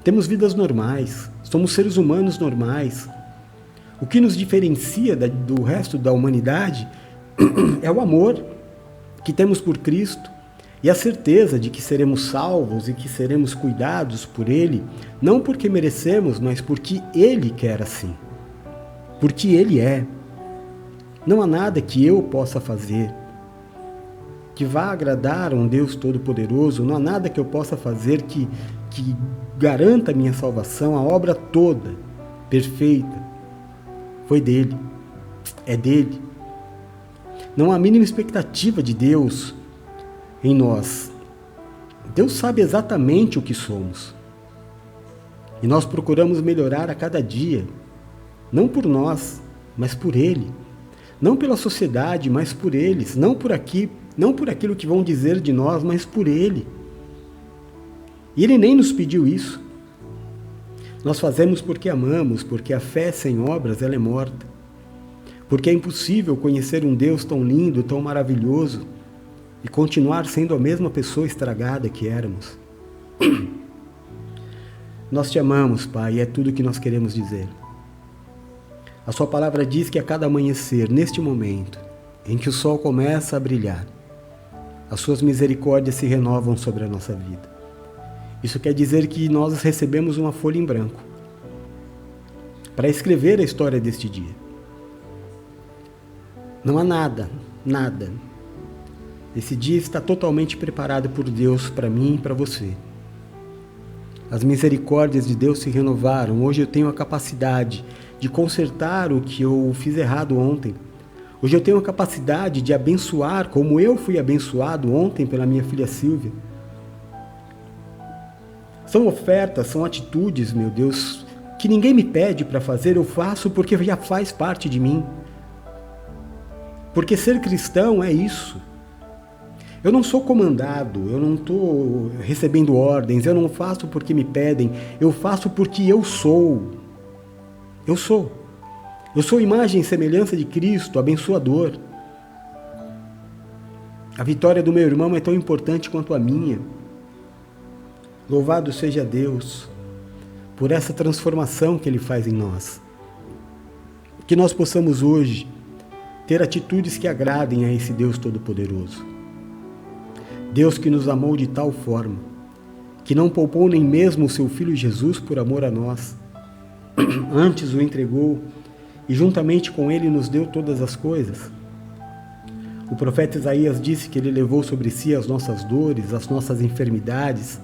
Temos vidas normais, somos seres humanos normais. O que nos diferencia do resto da humanidade é o amor que temos por Cristo e a certeza de que seremos salvos e que seremos cuidados por Ele, não porque merecemos, mas porque Ele quer assim. Porque Ele é. Não há nada que eu possa fazer que vá agradar a um Deus Todo-Poderoso, não há nada que eu possa fazer que garanta a minha salvação. A obra toda, perfeita, foi dele, é dele. Não há a mínima expectativa de Deus em nós. Deus sabe exatamente o que somos. E nós procuramos melhorar a cada dia, não por nós, mas por Ele. Não pela sociedade, mas por eles. Não por aquilo que vão dizer de nós, mas por Ele. E Ele nem nos pediu isso. Nós fazemos porque amamos, porque a fé sem obras ela é morta. Porque é impossível conhecer um Deus tão lindo, tão maravilhoso e continuar sendo a mesma pessoa estragada que éramos. Nós te amamos, Pai, e é tudo o que nós queremos dizer. A sua palavra diz que a cada amanhecer, neste momento, em que o sol começa a brilhar, as suas misericórdias se renovam sobre a nossa vida. Isso quer dizer que nós recebemos uma folha em branco para escrever a história deste dia. Não há nada. Esse dia está totalmente preparado por Deus para mim e para você. As misericórdias de Deus se renovaram. Hoje eu tenho a capacidade de consertar o que eu fiz errado ontem. Hoje eu tenho a capacidade de abençoar como eu fui abençoado ontem pela minha filha Silvia. São ofertas, são atitudes, meu Deus, que ninguém me pede para fazer, eu faço porque já faz parte de mim. Porque ser cristão é isso. Eu não sou comandado, eu não estou recebendo ordens, eu não faço porque me pedem, eu faço porque eu sou. Eu sou imagem e semelhança de Cristo, abençoador. A vitória do meu irmão é tão importante quanto a minha. Louvado seja Deus por essa transformação que Ele faz em nós. Que nós possamos hoje ter atitudes que agradem a esse Deus Todo-Poderoso. Deus que nos amou de tal forma, que não poupou nem mesmo o seu Filho Jesus por amor a nós. Antes o entregou e juntamente com Ele nos deu todas as coisas. O profeta Isaías disse que Ele levou sobre si as nossas dores, as nossas enfermidades,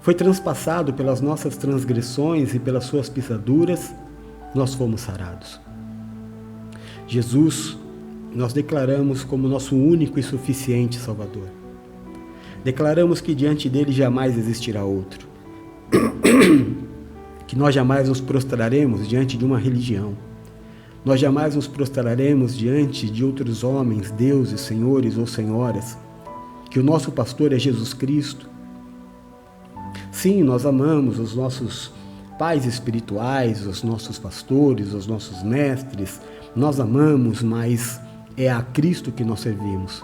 foi transpassado pelas nossas transgressões e pelas suas pisaduras, nós fomos sarados. Jesus, nós declaramos como nosso único e suficiente Salvador. Declaramos que diante dele jamais existirá outro. Que nós jamais nos prostraremos diante de uma religião. Nós jamais nos prostraremos diante de outros homens, deuses, senhores ou senhoras. Que o nosso pastor é Jesus Cristo. Sim, nós amamos os nossos pais espirituais, os nossos pastores, os nossos mestres. Nós amamos, mas é a Cristo que nós servimos.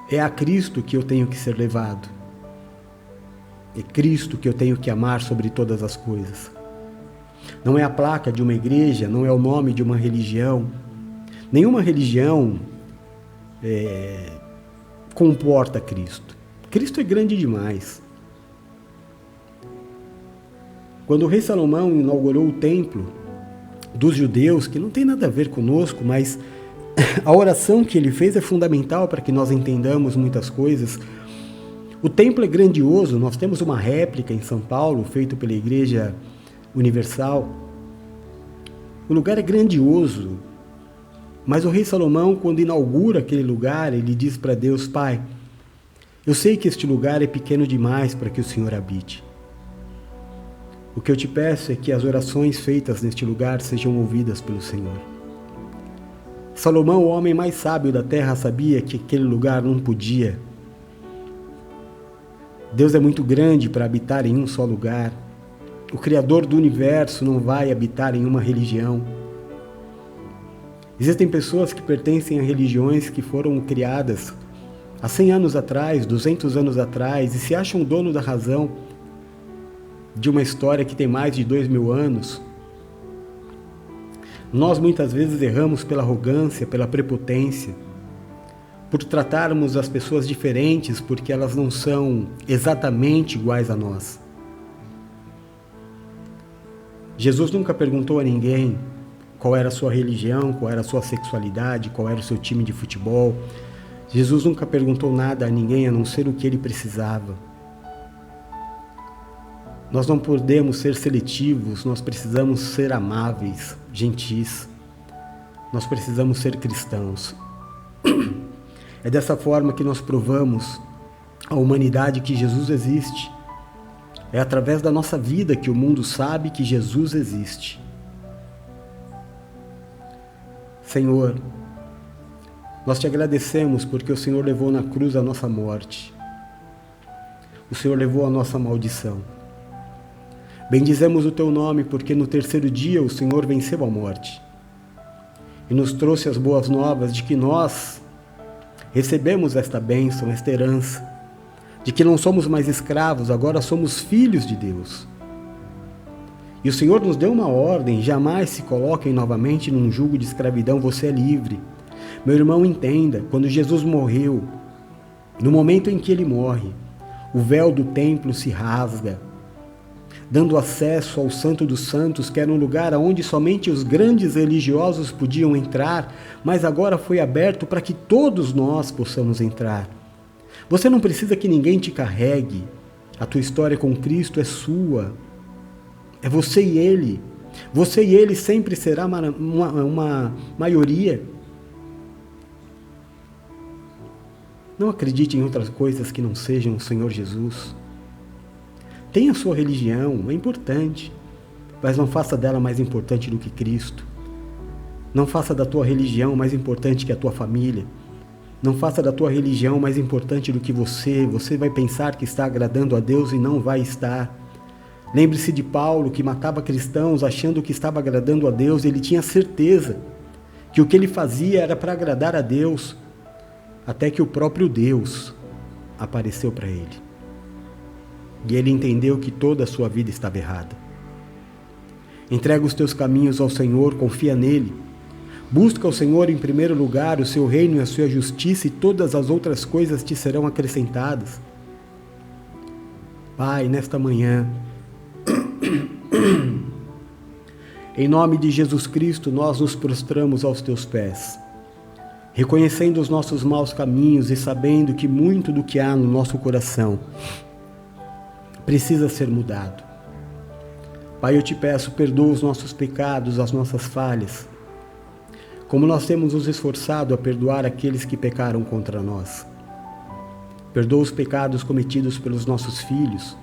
É a Cristo que eu tenho que ser levado. É Cristo que eu tenho que amar sobre todas as coisas. Não é a placa de uma igreja, não é o nome de uma religião. Nenhuma religião comporta Cristo. Cristo é grande demais. Quando o rei Salomão inaugurou o templo dos judeus, que não tem nada a ver conosco, mas a oração que ele fez é fundamental para que nós entendamos muitas coisas. O templo é grandioso, nós temos uma réplica em São Paulo, feita pela Igreja Universal. O lugar é grandioso, mas o rei Salomão, quando inaugura aquele lugar, ele diz para Deus: Pai, eu sei que este lugar é pequeno demais para que o Senhor habite. O que eu te peço é que as orações feitas neste lugar sejam ouvidas pelo Senhor. Salomão, o homem mais sábio da terra, sabia que aquele lugar não podia. Deus é muito grande para habitar em um só lugar. O Criador do universo não vai habitar em uma religião. Existem pessoas que pertencem a religiões que foram criadas há 100 anos atrás, 200 anos atrás, e se acham dono da razão de uma história que tem mais de 2000 anos. Nós muitas vezes erramos pela arrogância, pela prepotência, por tratarmos as pessoas diferentes porque elas não são exatamente iguais a nós. Jesus nunca perguntou a ninguém qual era a sua religião, qual era a sua sexualidade, qual era o seu time de futebol. Jesus nunca perguntou nada a ninguém a não ser o que ele precisava. Nós não podemos ser seletivos, nós precisamos ser amáveis, gentis. Nós precisamos ser cristãos. É dessa forma que nós provamos à humanidade que Jesus existe. É através da nossa vida que o mundo sabe que Jesus existe. Senhor, nós te agradecemos porque o Senhor levou na cruz a nossa morte. O Senhor levou a nossa maldição. Bendizemos o teu nome porque no terceiro dia o Senhor venceu a morte e nos trouxe as boas novas de que nós recebemos esta bênção, esta herança, de que não somos mais escravos, agora somos filhos de Deus. E o Senhor nos deu uma ordem: jamais se coloquem novamente num jugo de escravidão, você é livre. Meu irmão, entenda, quando Jesus morreu, no momento em que ele morre, o véu do templo se rasga, dando acesso ao Santo dos Santos, que era um lugar onde somente os grandes religiosos podiam entrar, mas agora foi aberto para que todos nós possamos entrar. Você não precisa que ninguém te carregue. A tua história com Cristo é sua. É você e Ele. Você e Ele sempre será uma maioria. Não acredite em outras coisas que não sejam o Senhor Jesus. Tenha a sua religião, é importante, mas não faça dela mais importante do que Cristo. Não faça da tua religião mais importante que a tua família. Não faça da tua religião mais importante do que você. Você vai pensar que está agradando a Deus e não vai estar. Lembre-se de Paulo, que matava cristãos achando que estava agradando a Deus. Ele tinha certeza que o que ele fazia era para agradar a Deus, até que o próprio Deus apareceu para ele. E ele entendeu que toda a sua vida estava errada. Entrega os teus caminhos ao Senhor, confia nele. Busca o Senhor em primeiro lugar, o seu reino e a sua justiça, e todas as outras coisas te serão acrescentadas. Pai, nesta manhã, em nome de Jesus Cristo, nós nos prostramos aos teus pés, reconhecendo os nossos maus caminhos e sabendo que muito do que há no nosso coração precisa ser mudado. Pai, eu te peço, perdoa os nossos pecados, as nossas falhas, como nós temos nos esforçado a perdoar aqueles que pecaram contra nós. Perdoa os pecados cometidos pelos nossos filhos,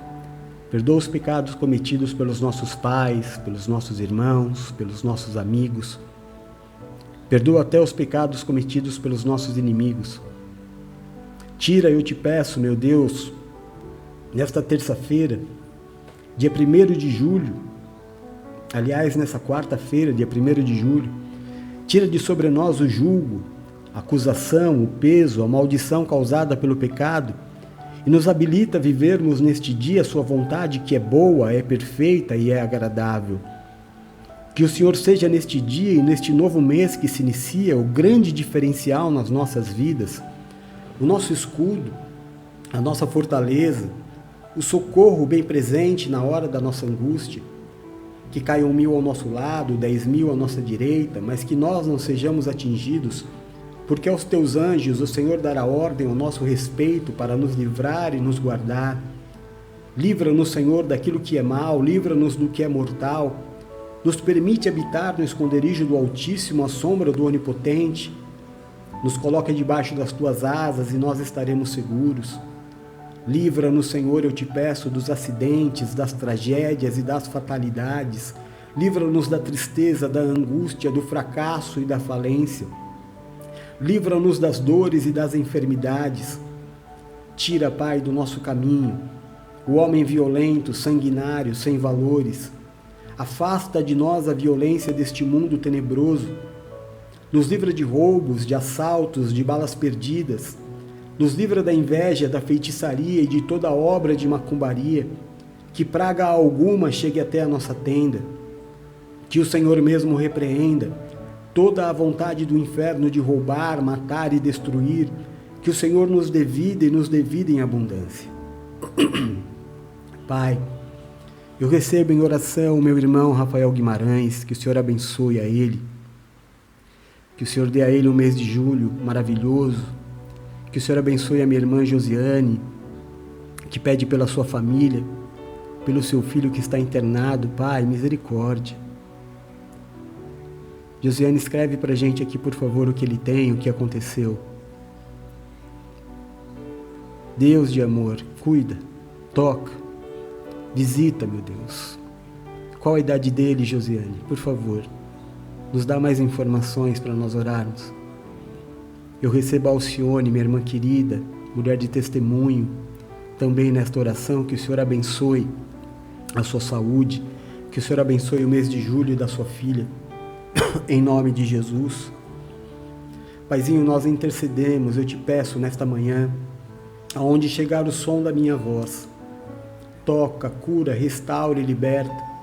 perdoa os pecados cometidos pelos nossos pais, pelos nossos irmãos, pelos nossos amigos. Perdoa até os pecados cometidos pelos nossos inimigos. Tira, eu te peço, meu Deus, nesta terça-feira, dia 1º de julho, aliás, nessa quarta-feira, dia 1º de julho, tira de sobre nós o jugo, a acusação, o peso, a maldição causada pelo pecado e nos habilita a vivermos neste dia a sua vontade, que é boa, é perfeita e é agradável. Que o Senhor seja neste dia e neste novo mês que se inicia o grande diferencial nas nossas vidas, o nosso escudo, a nossa fortaleza, o socorro bem presente na hora da nossa angústia. Que caiam 1000 ao nosso lado, 10.000 à nossa direita, mas que nós não sejamos atingidos, porque aos teus anjos o Senhor dará ordem ao nosso respeito para nos livrar e nos guardar. Livra-nos, Senhor, daquilo que é mal, livra-nos do que é mortal. Nos permite habitar no esconderijo do Altíssimo, à sombra do Onipotente. Nos coloca debaixo das tuas asas e nós estaremos seguros. Livra-nos, Senhor, eu te peço, dos acidentes, das tragédias e das fatalidades. Livra-nos da tristeza, da angústia, do fracasso e da falência. Livra-nos das dores e das enfermidades. Tira, Pai, do nosso caminho o homem violento, sanguinário, sem valores. Afasta de nós a violência deste mundo tenebroso. Nos livra de roubos, de assaltos, de balas perdidas. Nos livra da inveja, da feitiçaria e de toda obra de macumbaria. Que praga alguma chegue até a nossa tenda. Que o Senhor mesmo repreenda toda a vontade do inferno de roubar, matar e destruir. Que o Senhor nos dê vida e nos dê vida em abundância. Pai, eu recebo em oração o meu irmão Rafael Guimarães, que o Senhor abençoe a ele, que o Senhor dê a ele um mês de julho maravilhoso, que o Senhor abençoe a minha irmã Josiane, que pede pela sua família, pelo seu filho que está internado. Pai, misericórdia. Josiane, escreve para a gente aqui, por favor, o que ele tem, o que aconteceu. Deus de amor, cuida, toca, visita, meu Deus. Qual a idade dele, Josiane? Por favor, nos dá mais informações para nós orarmos. Eu recebo a Alcione, minha irmã querida, mulher de testemunho, também nesta oração, que o Senhor abençoe a sua saúde, que o Senhor abençoe o mês de julho da sua filha, em nome de Jesus. Paizinho, nós intercedemos, eu te peço nesta manhã, aonde chegar o som da minha voz, toca, cura, restaura e liberta.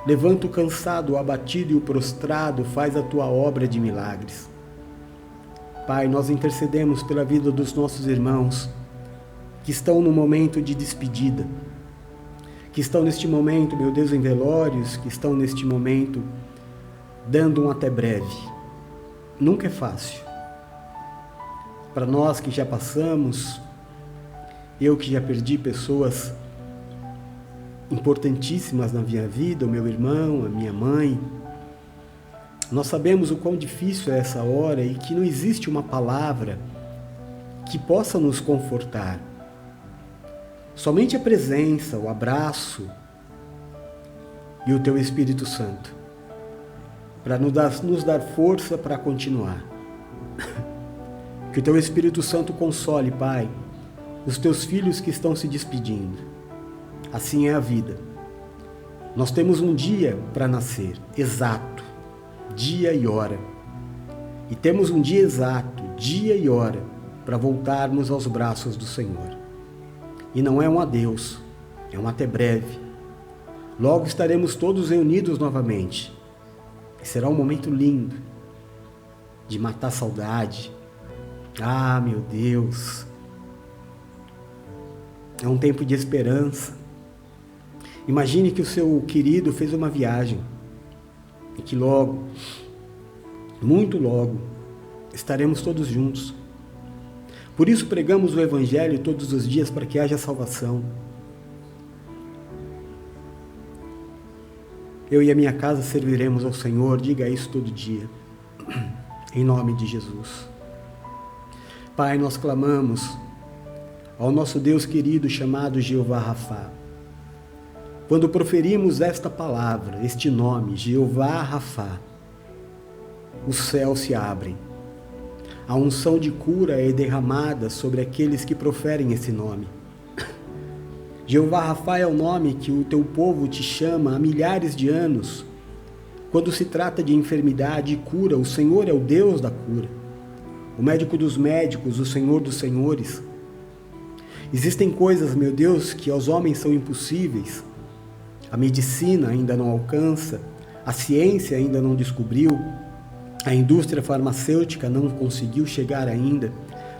Levanta o cansado, o abatido e o prostrado, faz a tua obra de milagres. Pai, nós intercedemos pela vida dos nossos irmãos que estão no momento de despedida, que estão neste momento, meu Deus, em velórios, que estão neste momento dando um até breve. Nunca é fácil. Para nós que já passamos, eu que já perdi pessoas importantíssimas na minha vida, o meu irmão, a minha mãe, nós sabemos o quão difícil é essa hora e que não existe uma palavra que possa nos confortar. Somente a presença, o abraço e o Teu Espírito Santo para nos dar força para continuar. Que o Teu Espírito Santo console, Pai, os Teus filhos que estão se despedindo. Assim é a vida. Nós temos um dia para nascer, exato, dia e hora. E temos um dia exato, dia e hora, para voltarmos aos braços do Senhor. E não é um adeus, é um até breve. Logo estaremos todos reunidos novamente. E será um momento lindo de matar saudade. Ah, meu Deus! É um tempo de esperança. Imagine que o seu querido fez uma viagem e que logo, muito logo, estaremos todos juntos. Por isso pregamos o Evangelho todos os dias para que haja salvação. Eu e a minha casa serviremos ao Senhor, diga isso todo dia, em nome de Jesus. Pai, nós clamamos ao nosso Deus querido chamado Jeová Rafá. Quando proferimos esta palavra, este nome, Jeová Rafá, os céus se abrem. A unção de cura é derramada sobre aqueles que proferem esse nome. Jeová Rafá é o nome que o teu povo te chama há milhares de anos. Quando se trata de enfermidade e cura, o Senhor é o Deus da cura. O médico dos médicos, o Senhor dos senhores. Existem coisas, meu Deus, que aos homens são impossíveis. A medicina ainda não alcança, a ciência ainda não descobriu, a indústria farmacêutica não conseguiu chegar ainda,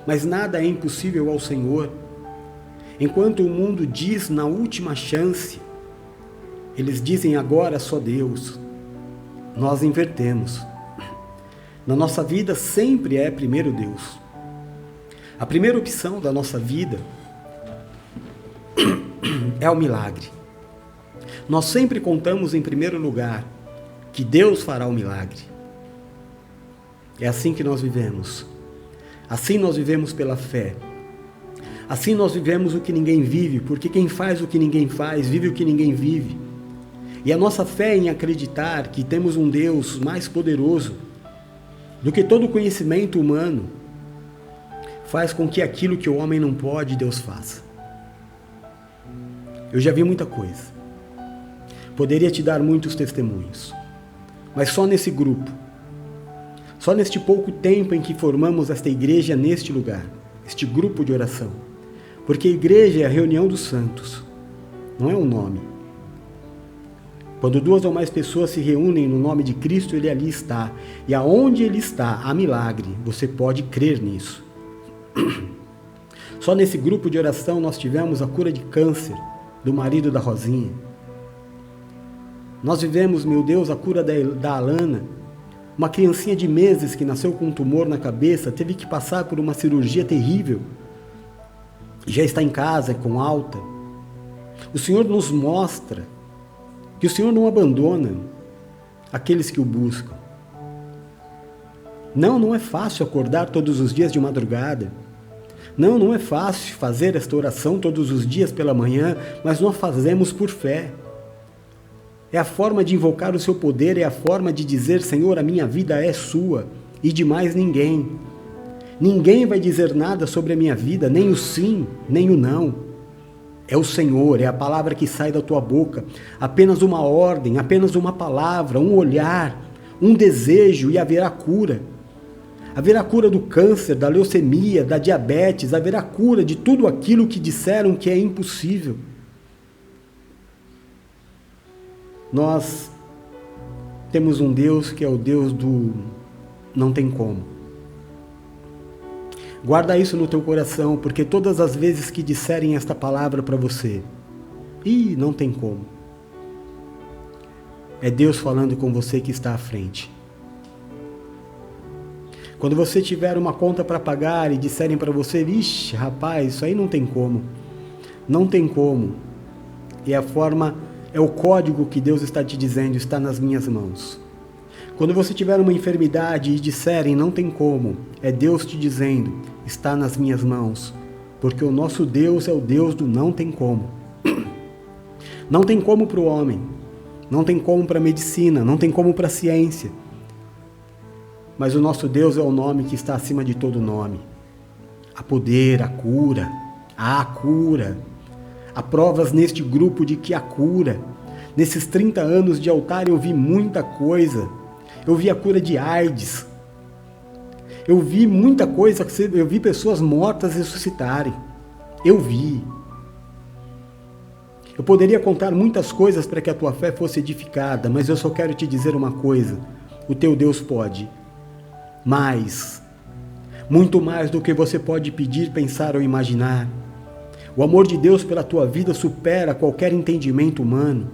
mas nada é impossível ao Senhor. Enquanto o mundo diz na última chance, eles dizem agora só Deus. Nós invertemos. Na nossa vida sempre é primeiro Deus. A primeira opção da nossa vida é o milagre. Nós sempre contamos em primeiro lugar que Deus fará o milagre. É assim que nós vivemos. Assim nós vivemos pela fé. Assim nós vivemos o que ninguém vive, porque quem faz o que ninguém faz, vive o que ninguém vive. E a nossa fé em acreditar que temos um Deus mais poderoso do que todo conhecimento humano faz com que aquilo que o homem não pode, Deus faça. Eu já vi muita coisa. Poderia te dar muitos testemunhos. Mas só nesse grupo, só neste pouco tempo em que formamos esta igreja neste lugar, este grupo de oração. Porque a igreja é a reunião dos santos, não é um nome. Quando 2 ou mais pessoas se reúnem no nome de Cristo, Ele ali está. E aonde Ele está, há milagre. Você pode crer nisso. Só nesse grupo de oração nós tivemos a cura de câncer do marido da Rosinha. Nós vivemos, meu Deus, a cura da Alana, uma criancinha de meses que nasceu com um tumor na cabeça, teve que passar por uma cirurgia terrível. Já está em casa, com alta. O Senhor nos mostra que o Senhor não abandona aqueles que o buscam. Não é fácil acordar todos os dias de madrugada. Não é fácil fazer esta oração todos os dias pela manhã, mas nós fazemos por fé. É a forma de invocar o seu poder, é a forma de dizer, Senhor, a minha vida é sua e de mais ninguém. Ninguém vai dizer nada sobre a minha vida, nem o sim, nem o não. É o Senhor, é a palavra que sai da tua boca. Apenas uma ordem, apenas uma palavra, um olhar, um desejo e haverá cura. Haverá cura do câncer, da leucemia, da diabetes, haverá cura de tudo aquilo que disseram que é impossível. Nós temos um Deus que é o Deus do não tem como. Guarda isso no teu coração, porque todas as vezes que disserem esta palavra para você, não tem como. É Deus falando com você que está à frente. Quando você tiver uma conta para pagar e disserem para você, vixe, rapaz, isso aí não tem como. Não tem como. E a forma, é o código que Deus está te dizendo, está nas minhas mãos. Quando você tiver uma enfermidade e disserem, não tem como, é Deus te dizendo, está nas minhas mãos. Porque o nosso Deus é o Deus do não tem como. Não tem como para o homem, não tem como para a medicina, não tem como para a ciência. Mas o nosso Deus é o nome que está acima de todo nome. Há poder, há cura. Há provas neste grupo de que há cura. Nesses 30 anos de altar eu vi muita coisa. Eu vi a cura de AIDS. Eu vi muita coisa, eu vi pessoas mortas ressuscitarem. Eu vi. Eu poderia contar muitas coisas para que a tua fé fosse edificada, mas eu só quero te dizer uma coisa. O teu Deus pode. Mais. Muito mais do que você pode pedir, pensar ou imaginar. O amor de Deus pela tua vida supera qualquer entendimento humano.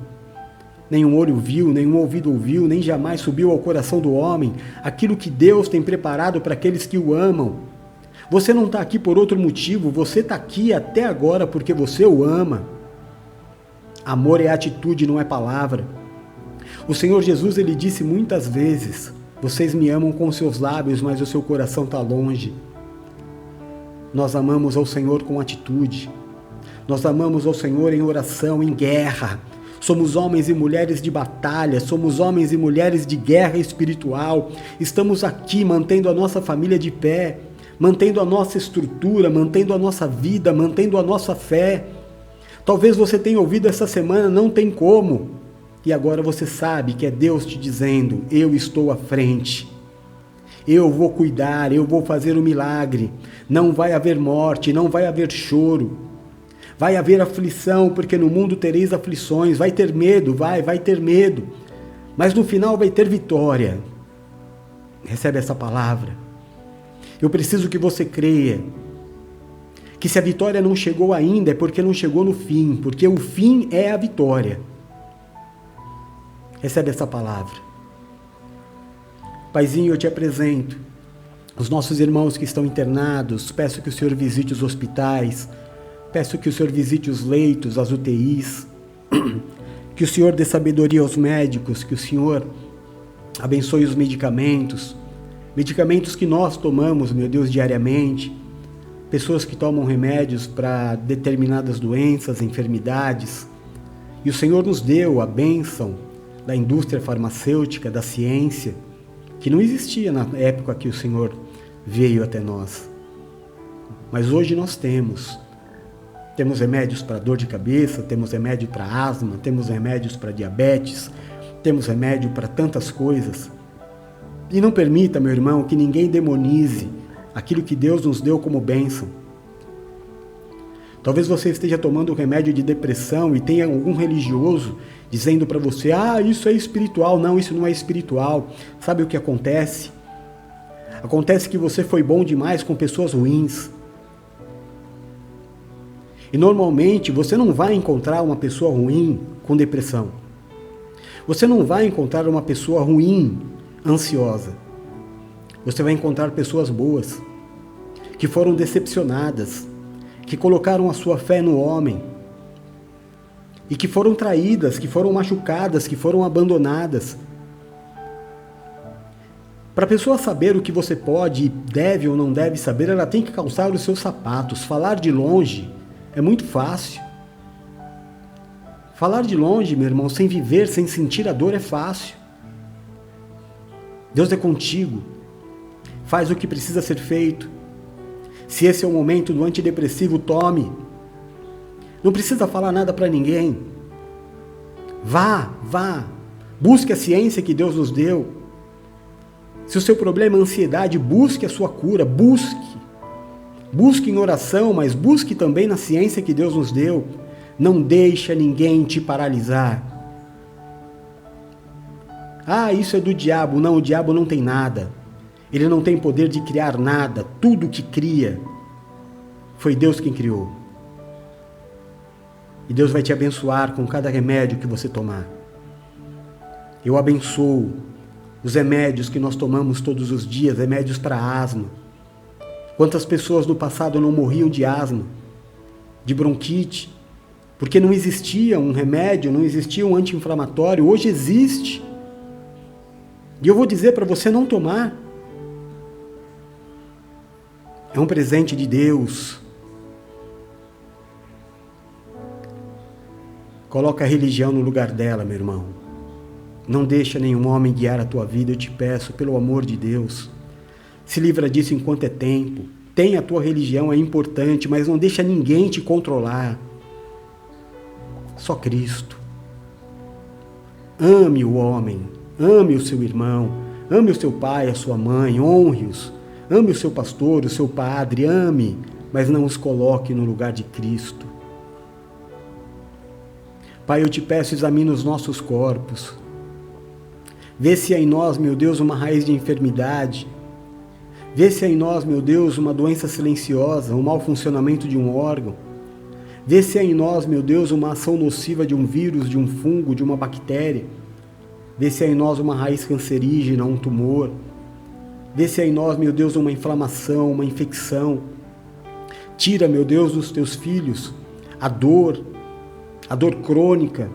Nenhum olho viu, nenhum ouvido ouviu, nem jamais subiu ao coração do homem aquilo que Deus tem preparado para aqueles que o amam. Você não está aqui por outro motivo, você está aqui até agora porque você o ama. Amor é atitude, não é palavra. O Senhor Jesus, Ele disse muitas vezes, vocês me amam com seus lábios, mas o seu coração está longe. Nós amamos ao Senhor com atitude. Nós amamos ao Senhor em oração, em guerra. Somos homens e mulheres de batalha, somos homens e mulheres de guerra espiritual. Estamos aqui mantendo a nossa família de pé, mantendo a nossa estrutura, mantendo a nossa vida, mantendo a nossa fé. Talvez você tenha ouvido essa semana, não tem como. E agora você sabe que é Deus te dizendo, eu estou à frente. Eu vou cuidar, eu vou fazer um milagre. Não vai haver morte, não vai haver choro. Vai haver aflição, porque no mundo tereis aflições. Vai ter medo, vai ter medo. Mas no final vai ter vitória. Recebe essa palavra. Eu preciso que você creia que se a vitória não chegou ainda, é porque não chegou no fim, porque o fim é a vitória. Recebe essa palavra. Paizinho, eu te apresento os nossos irmãos que estão internados. Peço que o Senhor visite os hospitais. Peço que o Senhor visite os leitos, as UTIs. Que o Senhor dê sabedoria aos médicos. Que o Senhor abençoe os medicamentos. Medicamentos que nós tomamos, meu Deus, diariamente. Pessoas que tomam remédios para determinadas doenças, enfermidades. E o Senhor nos deu a bênção da indústria farmacêutica, da ciência, que não existia na época que o Senhor veio até nós. Mas hoje nós temos. Temos remédios para dor de cabeça, temos remédio para asma, temos remédios para diabetes, temos remédio para tantas coisas. E não permita, meu irmão, que ninguém demonize aquilo que Deus nos deu como bênção. Talvez você esteja tomando um remédio de depressão e tenha algum religioso dizendo para você, isso é espiritual. Não, isso não é espiritual. Sabe o que acontece? Acontece que você foi bom demais com pessoas ruins. E normalmente você não vai encontrar uma pessoa ruim com depressão. Você não vai encontrar uma pessoa ruim, ansiosa. Você vai encontrar pessoas boas, que foram decepcionadas, que colocaram a sua fé no homem, e que foram traídas, que foram machucadas, que foram abandonadas. Para a pessoa saber o que você pode, deve ou não deve saber, ela tem que calçar os seus sapatos. Falar de longe é muito fácil. Falar de longe, meu irmão, sem viver, sem sentir a dor é fácil. Deus é contigo. Faz o que precisa ser feito. Se esse é o momento do antidepressivo, tome. Não precisa falar nada para ninguém. Vá. Busque a ciência que Deus nos deu. Se o seu problema é ansiedade, busque a sua cura. Busque em oração, mas busque também na ciência que Deus nos deu. Não deixa ninguém te paralisar. Isso é do diabo. Não, o diabo não tem nada. Ele não tem poder de criar nada. Tudo que cria foi Deus quem criou. E Deus vai te abençoar com cada remédio que você tomar. Eu abençoo os remédios que nós tomamos todos os dias, remédios para asma. Quantas pessoas no passado não morriam de asma, de bronquite, porque não existia um remédio, não existia um anti-inflamatório. Hoje existe. E eu vou dizer para você não tomar. É um presente de Deus. Coloca a religião no lugar dela, meu irmão. Não deixa nenhum homem guiar a tua vida, eu te peço, pelo amor de Deus. Se livra disso enquanto é tempo. Tem a tua religião, é importante, mas não deixa ninguém te controlar. Só Cristo. Ame o homem, ame o seu irmão, ame o seu pai, a sua mãe, honre-os. Ame o seu pastor, o seu padre, ame, mas não os coloque no lugar de Cristo. Pai, eu te peço, examina os nossos corpos. Vê se há em nós, meu Deus, uma raiz de enfermidade. Vê se há em nós, meu Deus, uma doença silenciosa, um mau funcionamento de um órgão. Vê se há em nós, meu Deus, uma ação nociva de um vírus, de um fungo, de uma bactéria. Vê se há em nós uma raiz cancerígena, um tumor. Vê se há em nós, meu Deus, uma inflamação, uma infecção. Tira, meu Deus, dos teus filhos a dor crônica,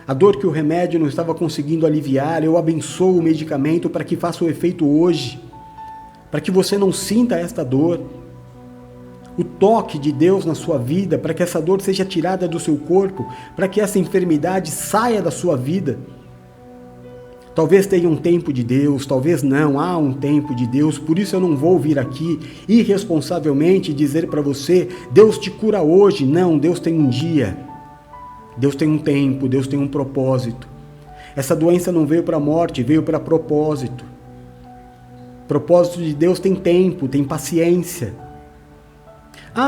a dor que o remédio não estava conseguindo aliviar. Eu abençoo o medicamento para que faça o efeito hoje, para que você não sinta esta dor. O toque de Deus na sua vida, para que essa dor seja tirada do seu corpo, para que essa enfermidade saia da sua vida. Talvez tenha um tempo de Deus, talvez não, há um tempo de Deus, por isso eu não vou vir aqui irresponsavelmente dizer para você, Deus te cura hoje. Não, Deus tem um dia, Deus tem um tempo, Deus tem um propósito. Essa doença não veio para a morte, veio para propósito. O propósito de Deus tem tempo, tem paciência.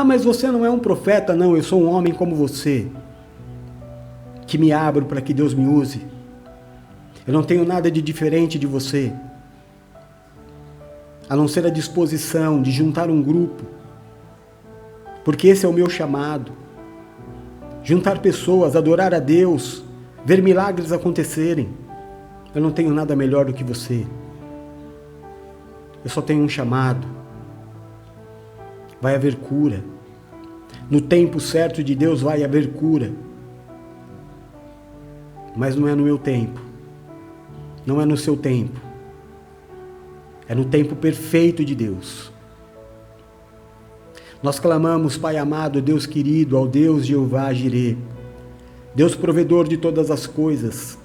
Mas você não é um profeta. Não, eu sou um homem como você, que me abro para que Deus me use. Eu não tenho nada de diferente de você, a não ser a disposição de juntar um grupo, porque esse é o meu chamado. Juntar pessoas, adorar a Deus, ver milagres acontecerem. Eu não tenho nada melhor do que você. Eu só tenho um chamado. Vai haver cura. No tempo certo de Deus vai haver cura. Mas não é no meu tempo. Não é no seu tempo. É no tempo perfeito de Deus. Nós clamamos, Pai amado, Deus querido, ao Deus Jeová Jirê, Deus provedor de todas as coisas,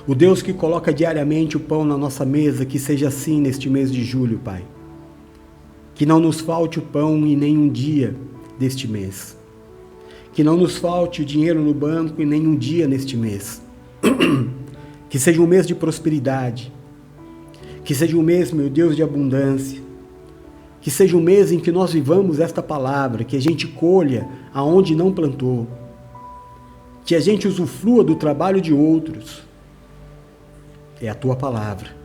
o Deus que coloca diariamente o pão na nossa mesa, que seja assim neste mês de julho, Pai. Que não nos falte o pão em nenhum dia deste mês. Que não nos falte o dinheiro no banco e nem um dia neste mês. Que seja um mês de prosperidade. Que seja um mês, meu Deus, de abundância. Que seja um mês em que nós vivamos esta palavra, que a gente colha aonde não plantou. Que a gente usufrua do trabalho de outros. É a tua palavra.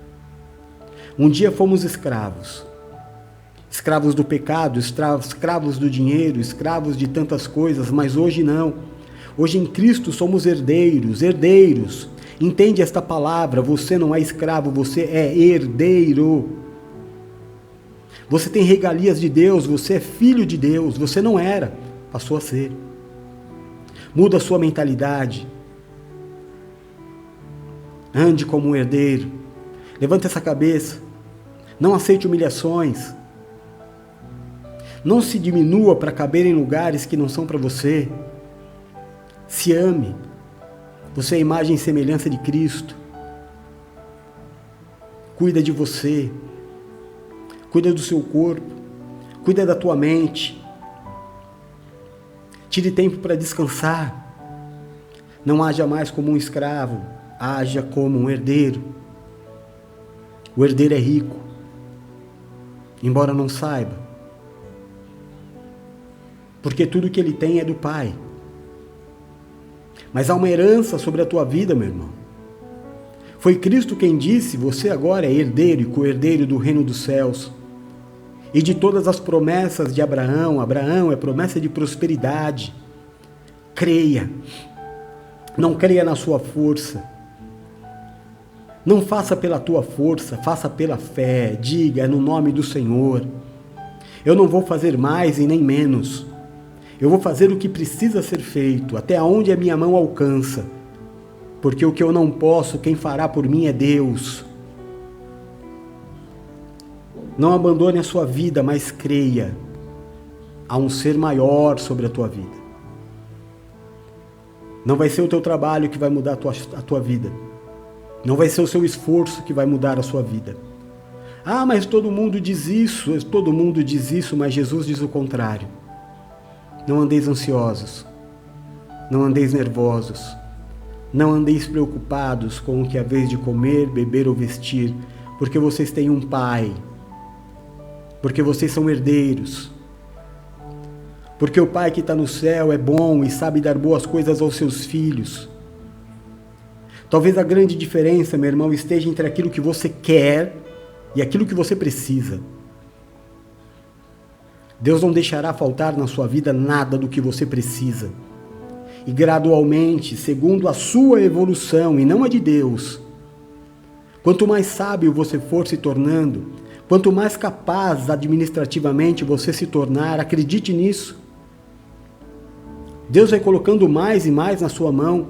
Um dia fomos escravos. Escravos do pecado, escravos do dinheiro, escravos de tantas coisas, mas hoje não. Hoje em Cristo somos herdeiros. Entende esta palavra, você não é escravo, você é herdeiro. Você tem regalias de Deus, você é filho de Deus, você não era, passou a ser. Muda a sua mentalidade. Ande como um herdeiro. Levanta essa cabeça. Não aceite humilhações. Não se diminua para caber em lugares que não são para você. Se ame. Você é a imagem e semelhança de Cristo. Cuida de você. Cuida do seu corpo. Cuida da tua mente. Tire tempo para descansar. Não haja mais como um escravo. Haja como um herdeiro. O herdeiro é rico. Embora não saiba. Porque tudo que ele tem é do Pai. Mas há uma herança sobre a tua vida, meu irmão. Foi Cristo quem disse, você agora é herdeiro e co-herdeiro do reino dos céus. E de todas as promessas de Abraão. Abraão é promessa de prosperidade. Creia. Não creia na sua força. Não faça pela tua força, faça pela fé. Diga, é no nome do Senhor. Eu não vou fazer mais e nem menos. Eu vou fazer o que precisa ser feito, até onde a minha mão alcança. Porque o que eu não posso, quem fará por mim é Deus. Não abandone a sua vida, mas creia. Há um ser maior sobre a tua vida. Não vai ser o teu trabalho que vai mudar a tua vida. Não vai ser o seu esforço que vai mudar a sua vida. Ah, mas todo mundo diz isso, mas Jesus diz o contrário. Não andeis ansiosos, não andeis nervosos, não andeis preocupados com o que é vez de comer, beber ou vestir, porque vocês têm um Pai, porque vocês são herdeiros, porque o Pai que está no céu é bom e sabe dar boas coisas aos seus filhos. Talvez a grande diferença, meu irmão, esteja entre aquilo que você quer e aquilo que você precisa. Deus não deixará faltar na sua vida nada do que você precisa. E gradualmente, segundo a sua evolução e não a de Deus, quanto mais sábio você for se tornando, quanto mais capaz administrativamente você se tornar, acredite nisso. Deus vai colocando mais e mais na sua mão.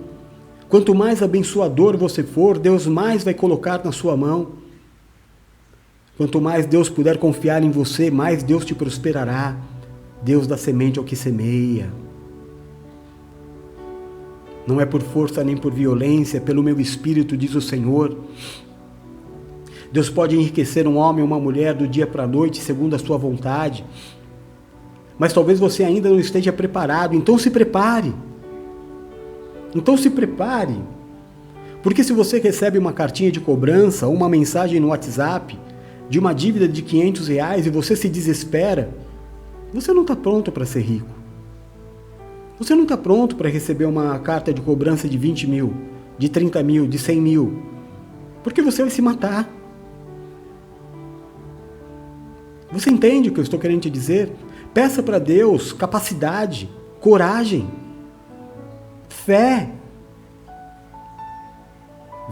Quanto mais abençoador você for, Deus mais vai colocar na sua mão. Quanto mais Deus puder confiar em você, mais Deus te prosperará. Deus dá semente ao que semeia. Não é por força nem por violência, é pelo meu espírito, diz o Senhor. Deus pode enriquecer um homem ou uma mulher do dia para a noite, segundo a sua vontade. Mas talvez você ainda não esteja preparado, então se prepare. Porque se você recebe uma cartinha de cobrança ou uma mensagem no WhatsApp de uma dívida de R$500 e você se desespera, você não está pronto para ser rico. Você não está pronto para receber uma carta de cobrança de 20 mil, de 30 mil, de 100 mil. Porque você vai se matar. Você entende o que eu estou querendo te dizer? Peça para Deus capacidade, coragem, fé.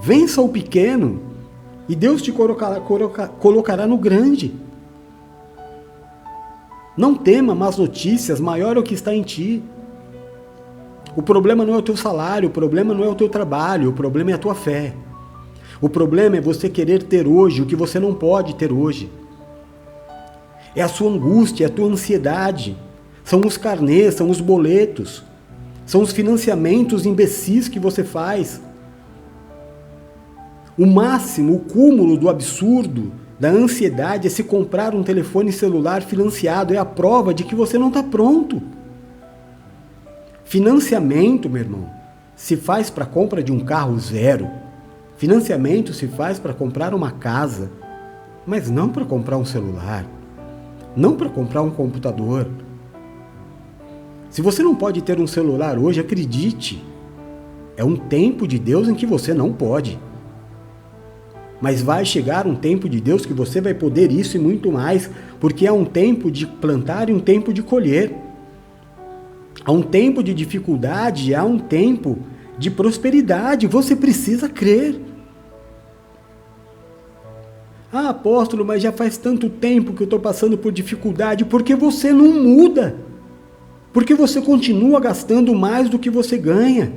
Vença o pequeno e Deus te colocará no grande. Não tema más notícias, maior é o que está em ti. O problema não é o teu salário, o problema não é o teu trabalho, o problema é a tua fé. O problema é você querer ter hoje o que você não pode ter hoje. É a sua angústia, é a tua ansiedade. São os carnês, são os boletos. São os financiamentos imbecis que você faz. O máximo, o cúmulo do absurdo, da ansiedade é se comprar um telefone celular financiado. É a prova de que você não está pronto. Financiamento, meu irmão, se faz para a compra de um carro zero. Financiamento se faz para comprar uma casa, mas não para comprar um celular, não para comprar um computador. Se você não pode ter um celular hoje, acredite, é um tempo de Deus em que você não pode. Mas vai chegar um tempo de Deus que você vai poder isso e muito mais, porque há um tempo de plantar e um tempo de colher. Há um tempo de dificuldade, há um tempo de prosperidade. Você precisa crer. Ah, apóstolo, mas já faz tanto tempo que eu estou passando por dificuldade. Porque você não muda. Porque você continua gastando mais do que você ganha.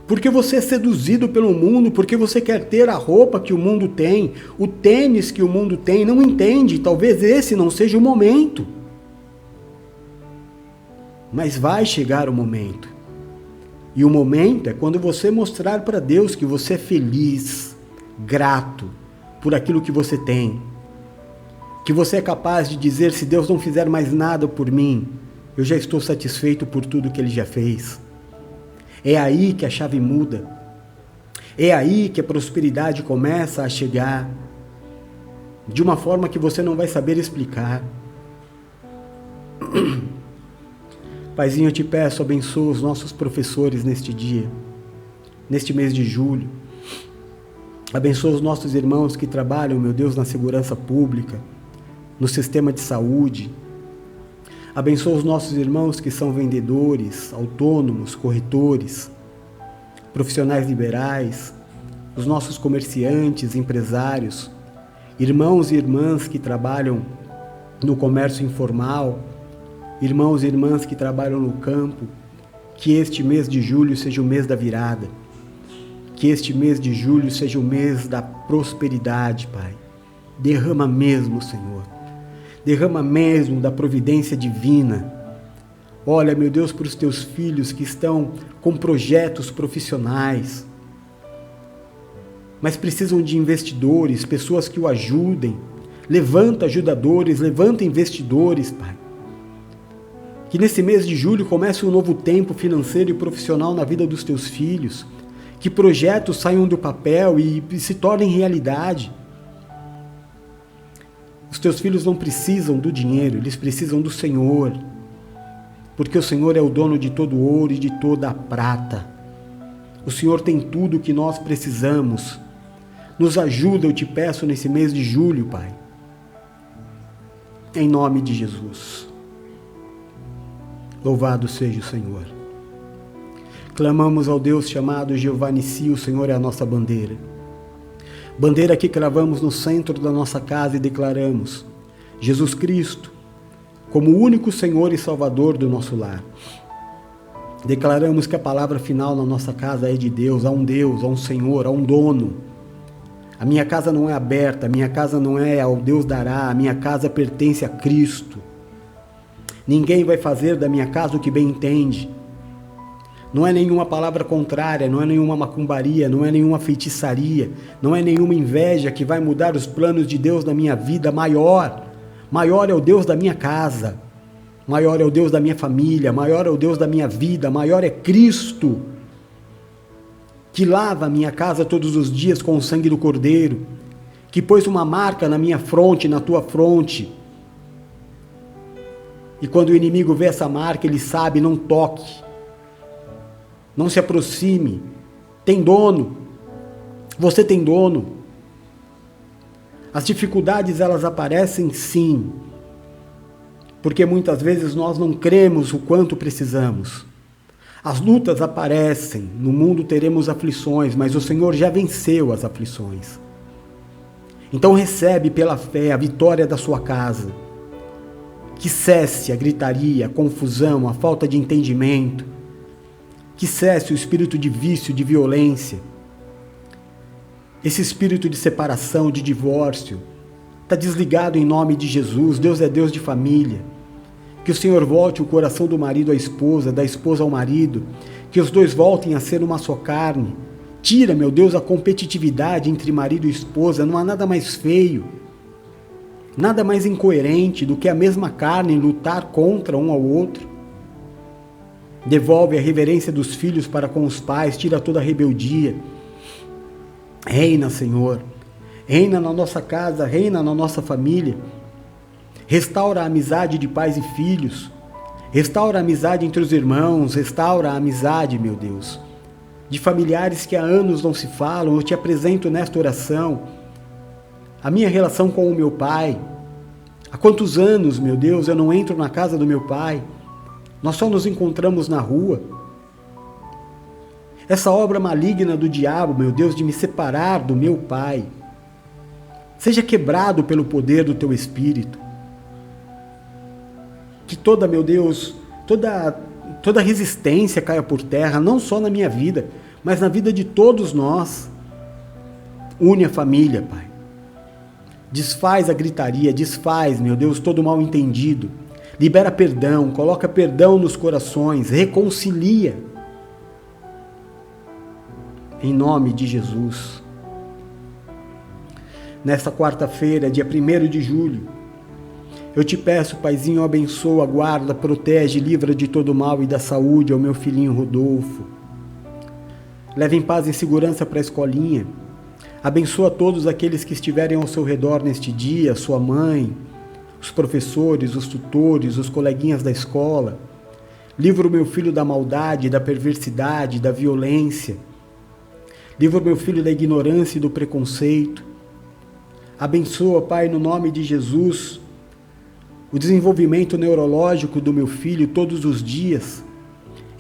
Porque você é seduzido pelo mundo, porque você quer ter a roupa que o mundo tem, o tênis que o mundo tem, não entende, talvez esse não seja o momento. Mas vai chegar o momento. E o momento é quando você mostrar para Deus que você é feliz, grato por aquilo que você tem. Que você é capaz de dizer, se Deus não fizer mais nada por mim, eu já estou satisfeito por tudo que Ele já fez. É aí que a chave muda. É aí que a prosperidade começa a chegar de uma forma que você não vai saber explicar. Paizinho, eu te peço, abençoa os nossos professores neste dia, neste mês de julho. Abençoa os nossos irmãos que trabalham, meu Deus, na segurança pública, no sistema de saúde. Abençoa os nossos irmãos que são vendedores, autônomos, corretores, profissionais liberais, os nossos comerciantes, empresários, irmãos e irmãs que trabalham no comércio informal, irmãos e irmãs que trabalham no campo. Que este mês de julho seja o mês da virada. Que este mês de julho seja o mês da prosperidade, Pai. Derrama mesmo, Senhor. Derrama mesmo da providência divina. Olha, meu Deus, para os teus filhos que estão com projetos profissionais, mas precisam de investidores, pessoas que o ajudem. Levanta ajudadores, levanta investidores, Pai. Que nesse mês de julho comece um novo tempo financeiro e profissional na vida dos teus filhos. Que projetos saiam do papel e se tornem realidade. Os teus filhos não precisam do dinheiro, eles precisam do Senhor. Porque o Senhor é o dono de todo o ouro e de toda a prata. O Senhor tem tudo o que nós precisamos. Nos ajuda, eu te peço, nesse mês de julho, Pai. Em nome de Jesus. Louvado seja o Senhor. Clamamos ao Deus chamado Jeová Nissi, o Senhor é a nossa bandeira. Bandeira que cravamos no centro da nossa casa e declaramos Jesus Cristo como o único Senhor e Salvador do nosso lar. Declaramos que a palavra final na nossa casa é de Deus, há um Senhor, há um dono. A minha casa não é aberta, a minha casa não é ao Deus dará, a minha casa pertence a Cristo. Ninguém vai fazer da minha casa o que bem entende. Não é nenhuma palavra contrária, não é nenhuma macumbaria, não é nenhuma feitiçaria, não é nenhuma inveja que vai mudar os planos de Deus na minha vida. Maior é o Deus da minha casa, maior é o Deus da minha família, maior é o Deus da minha vida, maior é Cristo, que lava a minha casa todos os dias com o sangue do Cordeiro, que pôs uma marca na minha fronte, na tua fronte. E quando o inimigo vê essa marca, ele sabe, não toque. Não se aproxime. Tem dono. Você tem dono. As dificuldades, elas aparecem sim. Porque muitas vezes nós não cremos o quanto precisamos. As lutas aparecem. No mundo teremos aflições, mas o Senhor já venceu as aflições. Então recebe pela fé a vitória da sua casa. Que cesse a gritaria, a confusão, a falta de entendimento. Que cesse o espírito de vício, de violência. Esse espírito de separação, de divórcio, está desligado em nome de Jesus. Deus é Deus de família. Que o Senhor volte o coração do marido à esposa, da esposa ao marido. Que os dois voltem a ser uma só carne. Tira, meu Deus, a competitividade entre marido e esposa. Não há nada mais feio, nada mais incoerente do que a mesma carne lutar contra um ao outro. Devolve a reverência dos filhos para com os pais, tira toda a rebeldia. Reina, Senhor. Reina na nossa casa, reina na nossa família. Restaura a amizade de pais e filhos. Restaura a amizade entre os irmãos. Restaura a amizade, meu Deus, de familiares que há anos não se falam. Eu te apresento nesta oração a minha relação com o meu pai. Há quantos anos, meu Deus, eu não entro na casa do meu pai? Nós só nos encontramos na rua. Essa obra maligna do diabo, meu Deus, de me separar do meu pai, seja quebrado pelo poder do teu Espírito. Que toda, meu Deus, toda resistência caia por terra, não só na minha vida, mas na vida de todos nós. Une a família, Pai. Desfaz a gritaria, desfaz, meu Deus, todo mal entendido. Libera perdão, coloca perdão nos corações, reconcilia. Em nome de Jesus. Nesta quarta-feira, dia 1º de julho, eu te peço, Paizinho, abençoa, guarda, protege, livra de todo mal e da saúde ao meu filhinho Rodolfo. Leva em paz e segurança para a escolinha. Abençoa todos aqueles que estiverem ao seu redor neste dia, sua mãe, os professores, os tutores, os coleguinhas da escola. Livra o meu filho da maldade, da perversidade, da violência. Livra o meu filho da ignorância e do preconceito. Abençoa, Pai, no nome de Jesus, o desenvolvimento neurológico do meu filho todos os dias.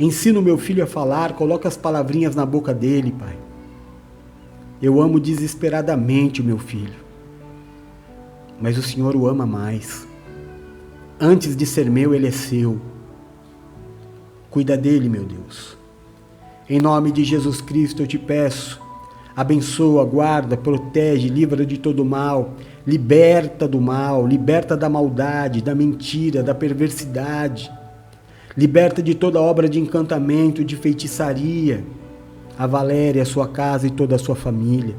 Ensina o meu filho a falar, coloca as palavrinhas na boca dele, Pai. Eu amo desesperadamente o meu filho, mas o Senhor o ama mais. Antes de ser meu, ele é seu. Cuida dele, meu Deus. Em nome de Jesus Cristo eu te peço, abençoa, guarda, protege, livra de todo mal, liberta do mal, liberta da maldade, da mentira, da perversidade, liberta de toda obra de encantamento, de feitiçaria, a Valéria, a sua casa e toda a sua família.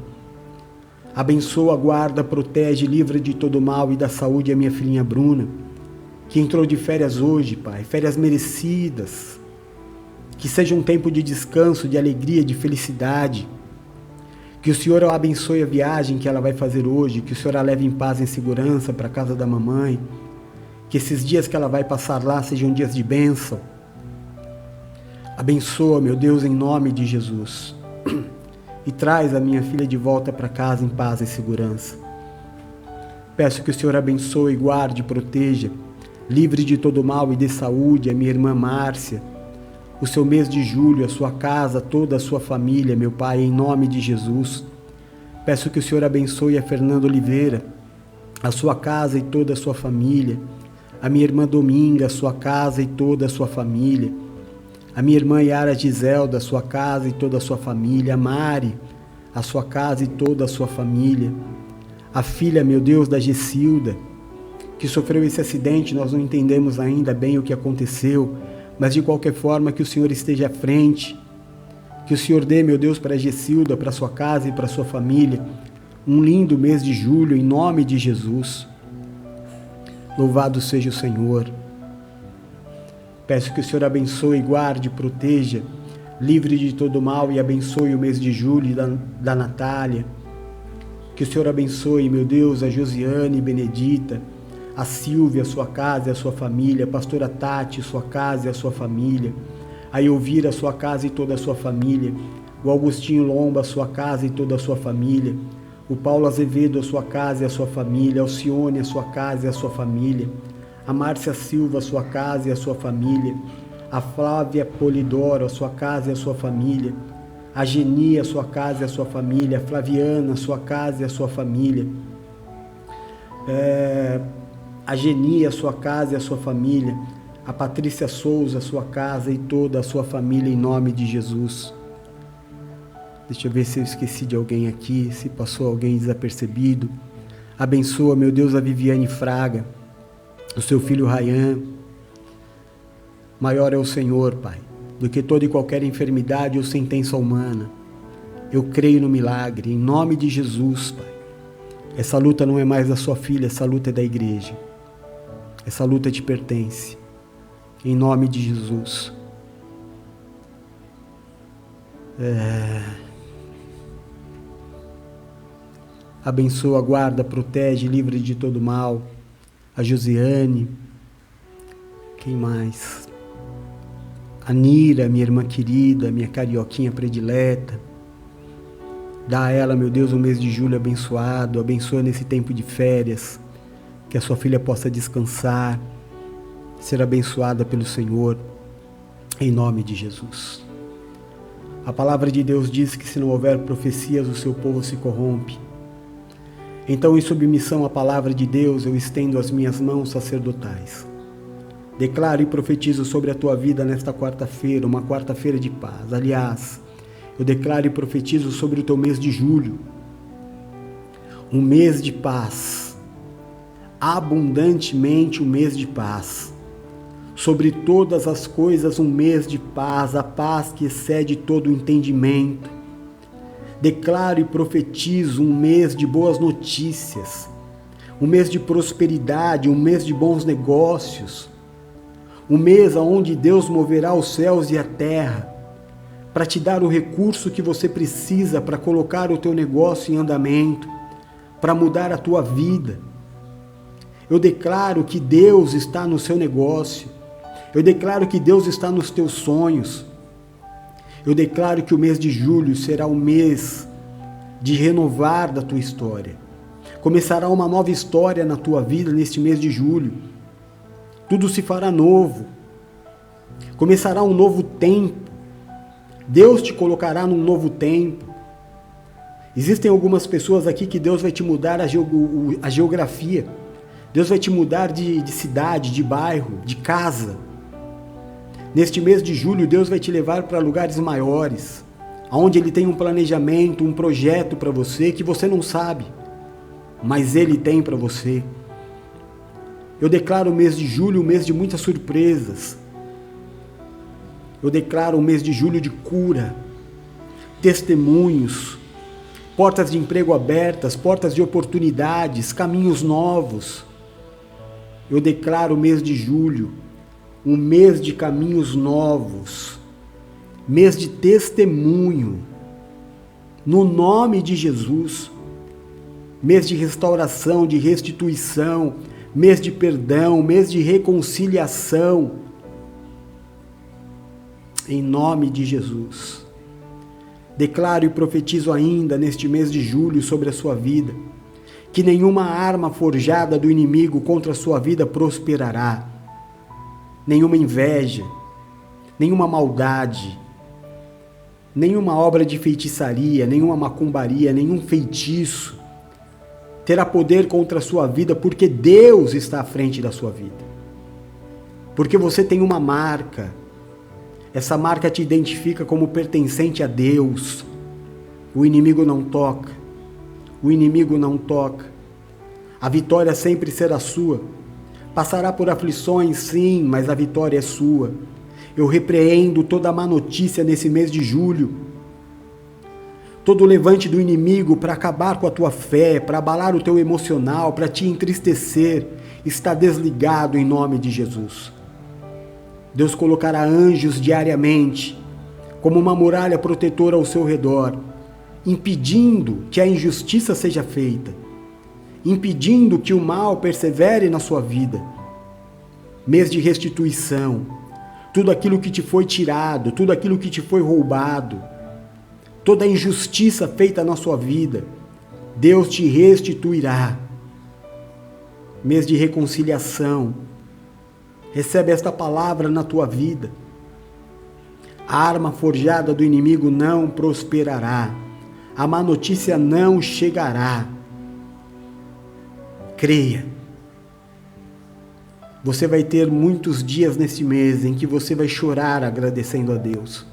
Abençoa, guarda, protege, livra de todo mal e da saúde a minha filhinha Bruna, que entrou de férias hoje, Pai, férias merecidas. Que seja um tempo de descanso, de alegria, de felicidade. Que o Senhor abençoe a viagem que ela vai fazer hoje, que o Senhor a leve em paz e em segurança para a casa da mamãe. Que esses dias que ela vai passar lá sejam dias de bênção. Abençoa, meu Deus, em nome de Jesus. E traz a minha filha de volta para casa em paz e segurança. Peço que o Senhor abençoe, guarde, proteja, livre de todo mal e dê saúde a minha irmã Márcia, o seu mês de julho, a sua casa, toda a sua família, meu Pai, em nome de Jesus. Peço que o Senhor abençoe a Fernanda Oliveira, a sua casa e toda a sua família, a minha irmã Dominga, a sua casa e toda a sua família, a minha irmã Yara Giselda, a sua casa e toda a sua família, a Mari, a sua casa e toda a sua família, a filha, meu Deus, da Gessilda, que sofreu esse acidente, nós não entendemos ainda bem o que aconteceu, mas de qualquer forma que o Senhor esteja à frente, que o Senhor dê, meu Deus, para a Gessilda, para a sua casa e para a sua família, um lindo mês de julho, em nome de Jesus. Louvado seja o Senhor. Peço que o Senhor abençoe, guarde, proteja, livre de todo mal e abençoe o mês de julho da Natália. Que o Senhor abençoe, meu Deus, a Josiane Benedita, a Silvia, a sua casa e a sua família, a pastora Tati, sua casa e a sua família, a Elvira, a sua casa e toda a sua família, o Augustinho Lomba, a sua casa e toda a sua família, o Paulo Azevedo, a sua casa e a sua família, a Alcione, a sua casa e a sua família, a Márcia Silva, a sua casa e a sua família, a Flávia Polidoro, a sua casa e a sua família, a Geni, a sua casa e a sua família, a Flaviana, a sua casa e a sua família, a Geni, a sua casa e a sua família, a Patrícia Souza, a sua casa e toda a sua família, em nome de Jesus. Deixa eu ver se eu esqueci de alguém aqui, se passou alguém desapercebido. Abençoa, meu Deus, a Viviane Fraga, o seu filho Rayan. Maior é o Senhor, Pai, do que toda e qualquer enfermidade ou sentença humana. Eu creio no milagre, em nome de Jesus, Pai. Essa luta não é mais da sua filha, essa luta é da igreja. Essa luta te pertence. Em nome de Jesus. Abençoa, guarda, protege, livre de todo mal. A Josiane. Quem mais? A Nira, minha irmã querida, minha carioquinha predileta. Dá a ela, meu Deus, um mês de julho abençoado. Abençoa nesse tempo de férias. Que a sua filha possa descansar, ser abençoada pelo Senhor, em nome de Jesus. A palavra de Deus diz que se não houver profecias, o seu povo se corrompe. Então, em submissão à palavra de Deus, eu estendo as minhas mãos sacerdotais. Declaro e profetizo sobre a tua vida nesta quarta-feira, uma quarta-feira de paz. Aliás, eu declaro e profetizo sobre o teu mês de julho, um mês de paz, abundantemente um mês de paz. Sobre todas as coisas, um mês de paz, a paz que excede todo o entendimento. Declaro e profetizo um mês de boas notícias, um mês de prosperidade, um mês de bons negócios, um mês onde Deus moverá os céus e a terra para te dar o recurso que você precisa para colocar o teu negócio em andamento, para mudar a tua vida. Eu declaro que Deus está no seu negócio, eu declaro que Deus está nos teus sonhos. Eu declaro que o mês de julho será o mês de renovar da tua história. Começará uma nova história na tua vida neste mês de julho. Tudo se fará novo. Começará um novo tempo. Deus te colocará num novo tempo. Existem algumas pessoas aqui que Deus vai te mudar a geografia. Deus vai te mudar de cidade, de bairro, de casa. Neste mês de julho, Deus vai te levar para lugares maiores, onde Ele tem um planejamento, um projeto para você que você não sabe, mas Ele tem para você. Eu declaro o mês de julho um mês de muitas surpresas. Eu declaro um mês de julho de cura, testemunhos, portas de emprego abertas, portas de oportunidades, caminhos novos. Eu declaro o mês de julho um mês de caminhos novos, mês de testemunho, no nome de Jesus, mês de restauração, de restituição, mês de perdão, mês de reconciliação, em nome de Jesus. Declaro e profetizo ainda neste mês de julho sobre a sua vida, que nenhuma arma forjada do inimigo contra a sua vida prosperará. Nenhuma inveja, nenhuma maldade, nenhuma obra de feitiçaria, nenhuma macumbaria, nenhum feitiço terá poder contra a sua vida, porque Deus está à frente da sua vida. Porque você tem uma marca, essa marca te identifica como pertencente a Deus. O inimigo não toca, o inimigo não toca. A vitória sempre será sua. Passará por aflições, sim, mas a vitória é sua. Eu repreendo toda má notícia nesse mês de julho. Todo levante do inimigo para acabar com a tua fé, para abalar o teu emocional, para te entristecer, está desligado em nome de Jesus. Deus colocará anjos diariamente, como uma muralha protetora ao seu redor, impedindo que a injustiça seja feita, impedindo que o mal persevere na sua vida. Mês de restituição, tudo aquilo que te foi tirado, tudo aquilo que te foi roubado, toda a injustiça feita na sua vida, Deus te restituirá. Mês de reconciliação, recebe esta palavra na tua vida. A arma forjada do inimigo não prosperará, a má notícia não chegará. Creia. Você vai ter muitos dias nesse mês em que você vai chorar agradecendo a Deus.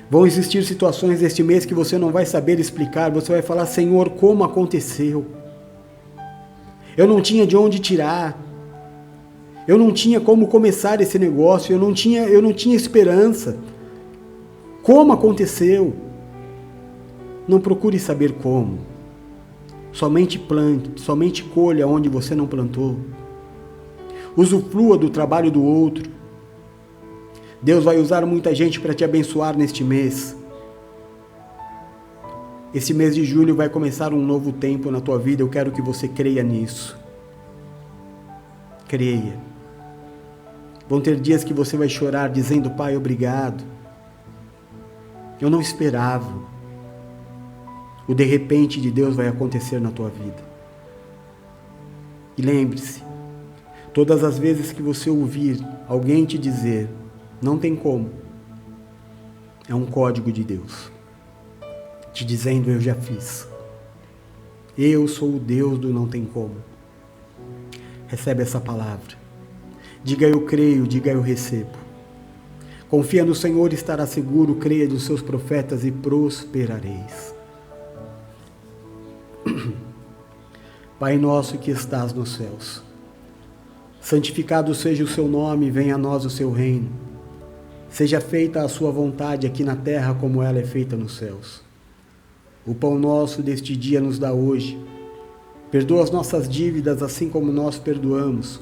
Vão existir situações neste mês que você não vai saber explicar. Você vai falar: Senhor, como aconteceu? Eu não tinha de onde tirar. Eu não tinha como começar esse negócio. Eu não tinha esperança. Como aconteceu? Não procure saber como. Somente plante, somente colha onde você não plantou. Usufrua do trabalho do outro. Deus vai usar muita gente para te abençoar neste mês. Esse mês de julho vai começar um novo tempo na tua vida. Eu quero que você creia nisso. Creia. Vão ter dias que você vai chorar dizendo: Pai, obrigado. Eu não esperava. O de repente de Deus vai acontecer na tua vida. E lembre-se, todas as vezes que você ouvir alguém te dizer: não tem como, é um código de Deus, te dizendo: eu já fiz. Eu sou o Deus do não tem como. Recebe essa palavra. Diga: eu creio, diga: eu recebo. Confia no Senhor e estará seguro, creia dos seus profetas e prosperareis. Pai nosso que estás nos céus, santificado seja o seu nome, venha a nós o seu reino. Seja feita a sua vontade aqui na terra como ela é feita nos céus. O pão nosso deste dia nos dá hoje. Perdoa as nossas dívidas assim como nós perdoamos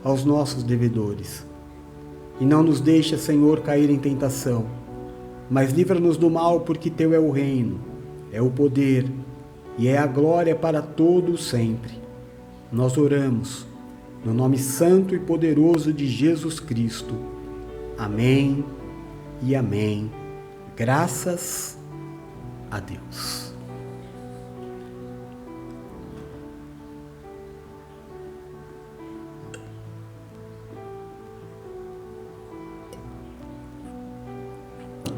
aos nossos devedores. E não nos deixa, Senhor, cair em tentação, mas livra-nos do mal, porque teu é o reino, é o poder e é a glória para todo sempre. Nós oramos no nome santo e poderoso de Jesus Cristo. Amém e amém. Graças a Deus.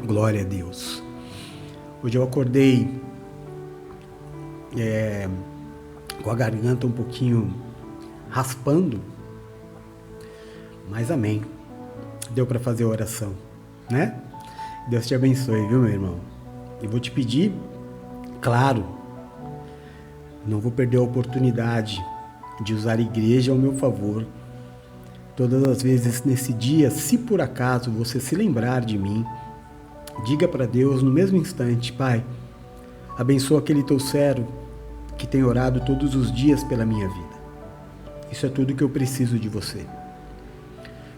Glória a Deus. Hoje eu acordei com a garganta um pouquinho raspando, mas amém. Deu para fazer a oração, né? Deus te abençoe, viu, meu irmão? E vou te pedir, claro, não vou perder a oportunidade de usar a igreja ao meu favor. Todas as vezes nesse dia, se por acaso você se lembrar de mim, diga para Deus no mesmo instante: Pai, abençoa aquele teu servo que tem orado todos os dias pela minha vida. Isso é tudo que eu preciso de você.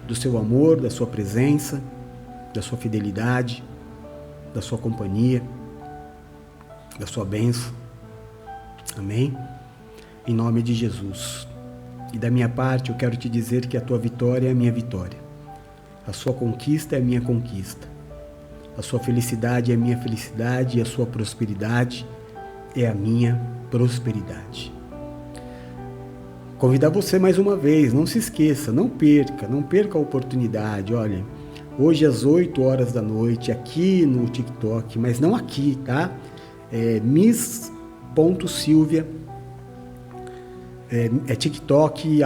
Do seu amor, da sua presença, da sua fidelidade, da sua companhia, da sua bênção. Amém? Em nome de Jesus. E da minha parte, eu quero te dizer que a tua vitória é a minha vitória. A sua conquista é a minha conquista. A sua felicidade é a minha felicidade e a sua prosperidade é a minha prosperidade. Convidar você mais uma vez, não se esqueça, não perca a oportunidade. Olha, hoje às 8 horas da noite, aqui no TikTok, mas não aqui, tá? Miss.Silvia, TikTok,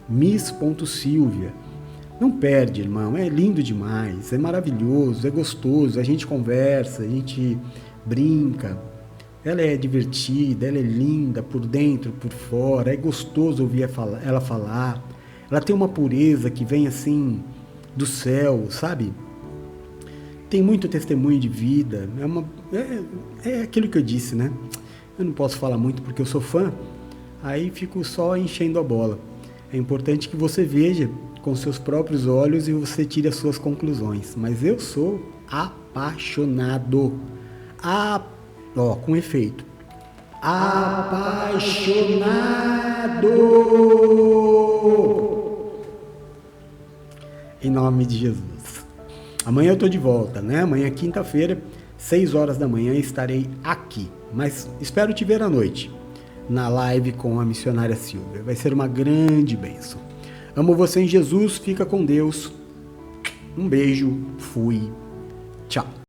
@miss.Silvia. Não perde, irmão, é lindo demais, é maravilhoso, é gostoso, a gente conversa, a gente brinca, ela é divertida, ela é linda por dentro, por fora, é gostoso ouvir ela falar, ela tem uma pureza que vem assim do céu, sabe? Tem muito testemunho de vida, é aquilo que eu disse, né? Eu não posso falar muito porque eu sou fã, aí fico só enchendo a bola. É importante que você veja com seus próprios olhos e você tire as suas conclusões. Mas eu sou apaixonado. Com efeito. Apaixonado! Em nome de Jesus. Amanhã eu estou de volta, né? Amanhã, quinta-feira, 6 horas da manhã, estarei aqui. Mas espero te ver à noite, na live com a missionária Silvia. Vai ser uma grande bênção. Amo você em Jesus, fica com Deus. Um beijo, fui, tchau.